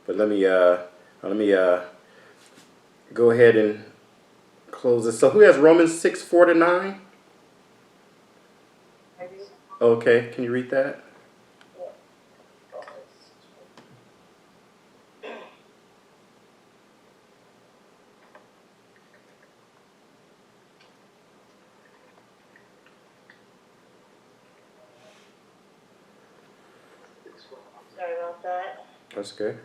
But let me go ahead and close this. So who has Romans 6:4-9? Okay, can you read that? Sorry about that. That's good.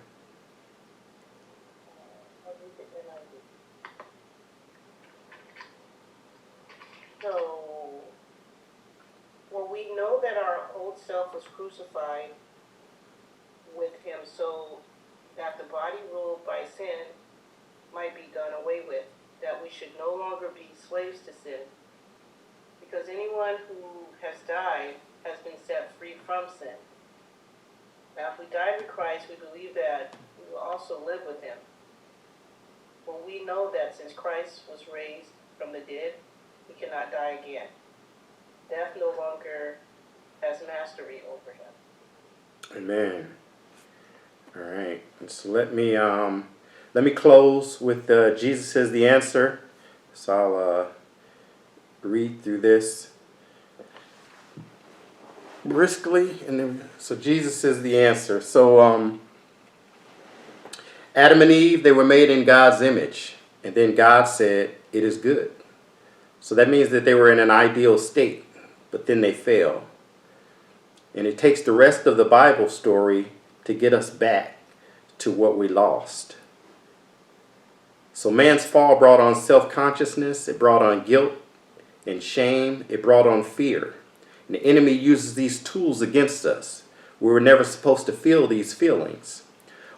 So, well, we know that our old self was crucified with Him so that the body ruled by sin might be done away with, that we should no longer be slaves to sin. Because anyone who has died has been set free from sin. Now, if we died with Christ, we believe that we will also live with Him. For we know that since Christ was raised from the dead, He cannot die again. Death no longer has mastery over Him. Amen. All right. So let me close with Jesus is the answer. So I'll read through this briskly, and then so Jesus is the answer. So Adam and Eve, they were made in God's image, and then God said, "It is good." So that means that they were in an ideal state, but then they fell. And it takes the rest of the Bible story to get us back to what we lost. So man's fall brought on self-consciousness, it brought on guilt and shame, it brought on fear. And the enemy uses these tools against us. We were never supposed to feel these feelings.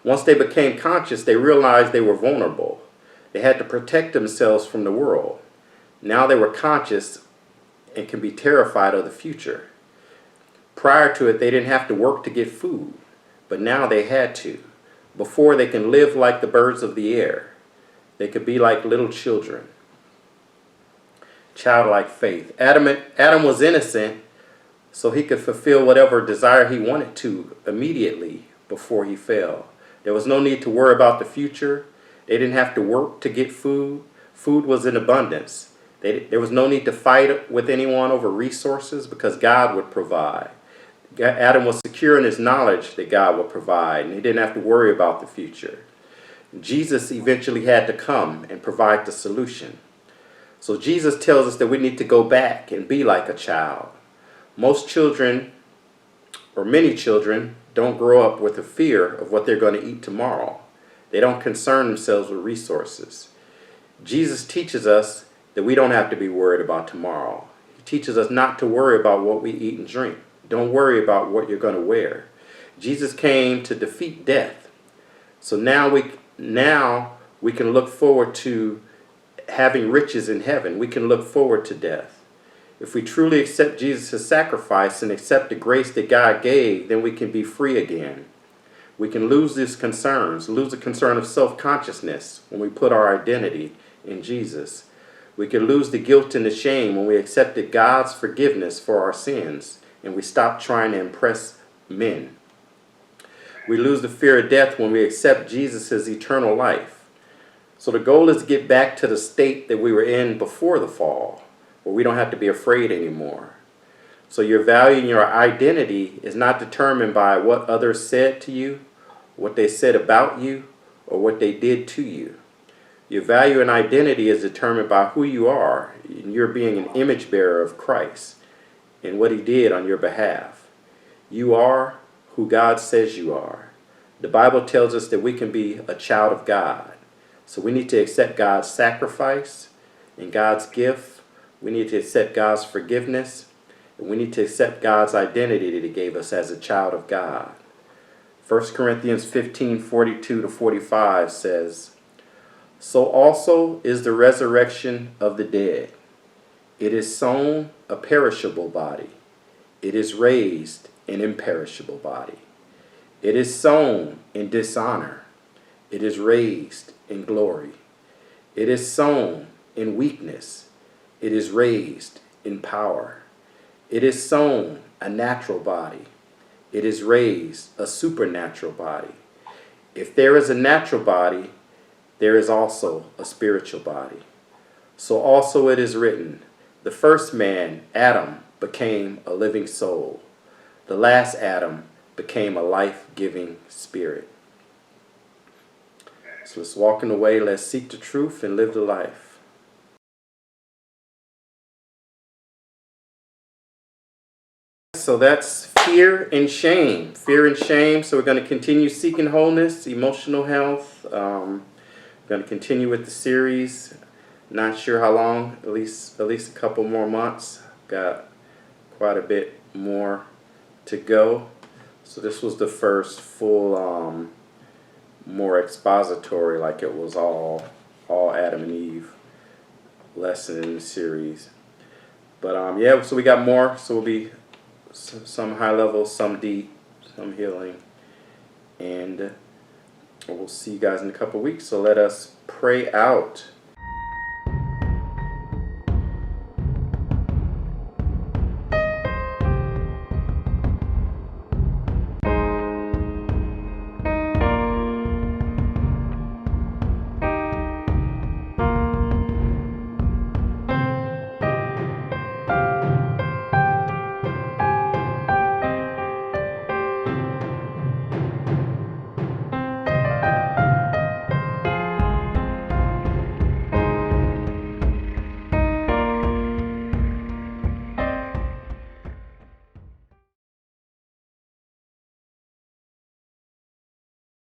Once they became conscious, they realized they were vulnerable. They had to protect themselves from the world. Now they were conscious and can be terrified of the future. Prior to it, they didn't have to work to get food, but now they had to. Before, they can live like the birds of the air. They could be like little children. Childlike faith. Adam was innocent, so he could fulfill whatever desire he wanted to immediately before he fell. There was no need to worry about the future. They didn't have to work to get food. Food was in abundance. There was no need to fight with anyone over resources because God would provide. Adam was secure in his knowledge that God would provide, and he didn't have to worry about the future. Jesus eventually had to come and provide the solution. So Jesus tells us that we need to go back and be like a child. Most children, or many children, don't grow up with a fear of what they're going to eat tomorrow. They don't concern themselves with resources. Jesus teaches us that we don't have to be worried about tomorrow. He teaches us not to worry about what we eat and drink. Don't worry about what you're going to wear. Jesus came to defeat death. So now we can look forward to having riches in heaven. We can look forward to death. If we truly accept Jesus' sacrifice and accept the grace that God gave, then we can be free again. We can lose these concerns, lose the concern of self-consciousness when we put our identity in Jesus. We can lose the guilt and the shame when we accepted God's forgiveness for our sins and we stop trying to impress men. We lose the fear of death when we accept Jesus' eternal life. So the goal is to get back to the state that we were in before the fall, where we don't have to be afraid anymore. So your value and your identity is not determined by what others said to you, what they said about you, or what they did to you. Your value and identity is determined by who you are, and you're being an image bearer of Christ and what he did on your behalf. You are who God says you are. The Bible tells us that we can be a child of God. So we need to accept God's sacrifice and God's gift. We need to accept God's forgiveness. And we need to accept God's identity that he gave us as a child of God. 1 Corinthians 15:42-45 says, "So also is the resurrection of the dead. It is sown a perishable body. It is raised an imperishable body. It is sown in dishonor. It is raised in glory. It is sown in weakness. It is raised in power. It is sown a natural body. It is raised a supernatural body. If there is a natural body, there is also a spiritual body. So also it is written, the first man, Adam, became a living soul. The last Adam became a life-giving spirit." So let's walk in the way, let's seek the truth and live the life. So that's fear and shame. Fear and shame. So we're going to continue seeking wholeness, emotional health. We're going to continue with the series. Not sure how long, at least a couple more months. Got quite a bit more to go. So this was the first full, more expository, like it was all Adam and Eve lesson in the series. But yeah, so we got more. So we'll be some high level, some deep, some healing, and we'll see you guys in a couple weeks. So let us pray out.